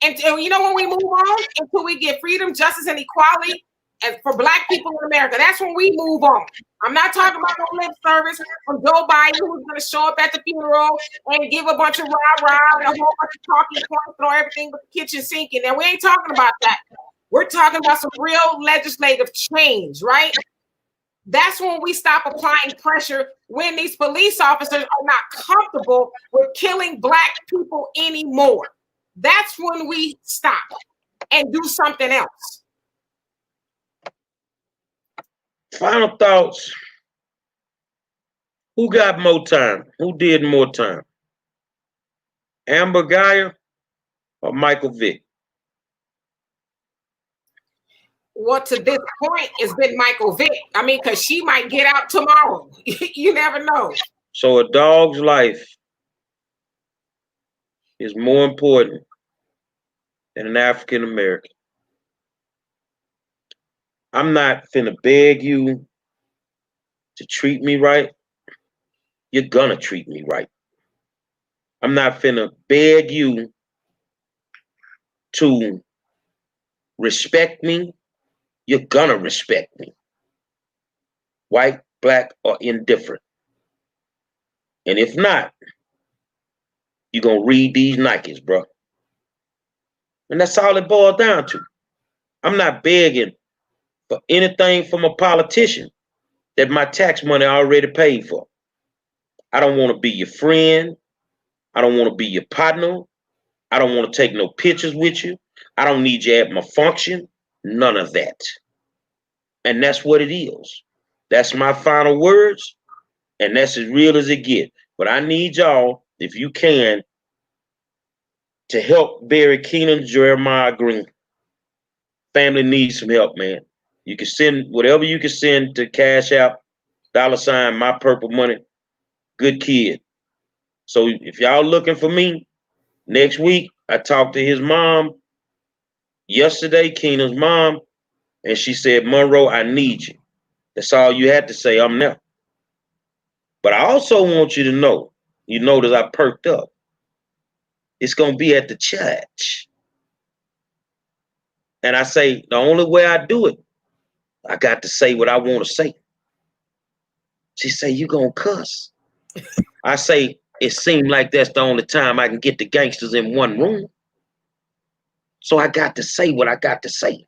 B: And when we move on, until we get freedom, justice, and equality, and for Black people in America, that's when we move on. I'm not talking about no lip service from Joe Biden, who's going to show up at the funeral and give a bunch of rah-rah and a whole bunch of talking points, throw everything but the kitchen sink in there. We ain't talking about that. We're talking about some real legislative change, right? That's when we stop applying pressure, when these police officers are not comfortable with killing Black people anymore. That's when we stop and do something else.
A: Final thoughts. Who got more time? Who did more time? Amber Geyer or Michael Vick?
B: Well, to this point, it's been Michael Vick. I mean, because she might get out tomorrow. You never know.
A: So a dog's life is more important than an African American. I'm not finna beg you to treat me right. You're gonna treat me right. I'm not finna beg you to respect me. You're gonna respect me. White, Black, or indifferent. And if not, you're gonna read these Nikes, bro. And that's all it boils down to. I'm not begging for anything from a politician that my tax money already paid for. I don't want to be your friend. I don't want to be your partner. I don't want to take no pictures with you. I don't need you at my function. None of that. And that's what it is. That's my final words. And that's as real as it gets. But I need y'all, if you can, to help bury Keenan Jeremiah Green. Family needs some help, man. You can send whatever you can send to Cash App, $ my purple money. Good kid. So if y'all looking for me, next week, I talked to his mom yesterday, Keenan's mom, and she said, Monroe, I need you. That's all you had to say. I'm there. But I also want you to know, you notice I perked up. It's going to be at the church. And I say, the only way I do it, I got to say what I want to say. She say, you going to cuss. I say, it seemed like that's the only time I can get the gangsters in one room. So I got to say what I got to say.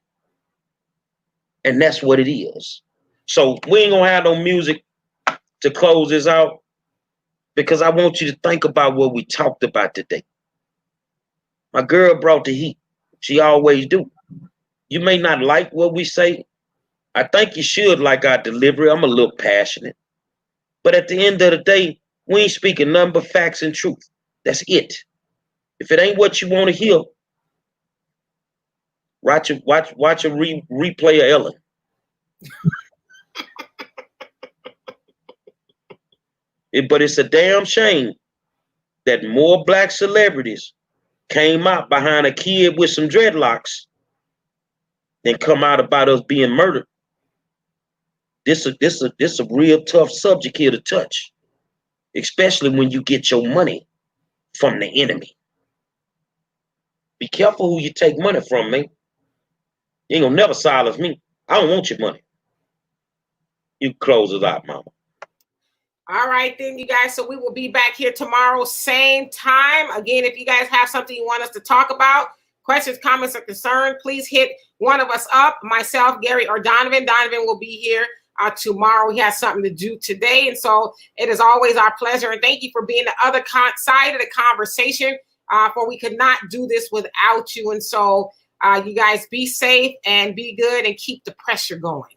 A: And that's what it is. So we ain't going to have no music to close this out, because I want you to think about what we talked about today. My girl brought the heat. She always do. You may not like what we say. I think you should like our delivery. I'm a little passionate. But at the end of the day, we ain't speaking nothing but facts and truth. That's it. If it ain't what you want to hear, watch a replay of Ellen. But it's a damn shame that more Black celebrities came out behind a kid with some dreadlocks than come out about us being murdered. This a real tough subject here to touch, especially when you get your money from the enemy. Be careful who you take money from, man. You ain't gonna never silence me. I don't want your money. You close it out, mama.
B: All right, then, you guys. So we will be back here tomorrow, same time. Again, if you guys have something you want us to talk about, questions, comments, or concern, please hit one of us up, myself, Gary, or Donovan. Donovan will be here tomorrow. He has something to do today. And so it is always our pleasure. And thank you for being the other side of the conversation, for we could not do this without you. And so you guys be safe and be good and keep the pressure going.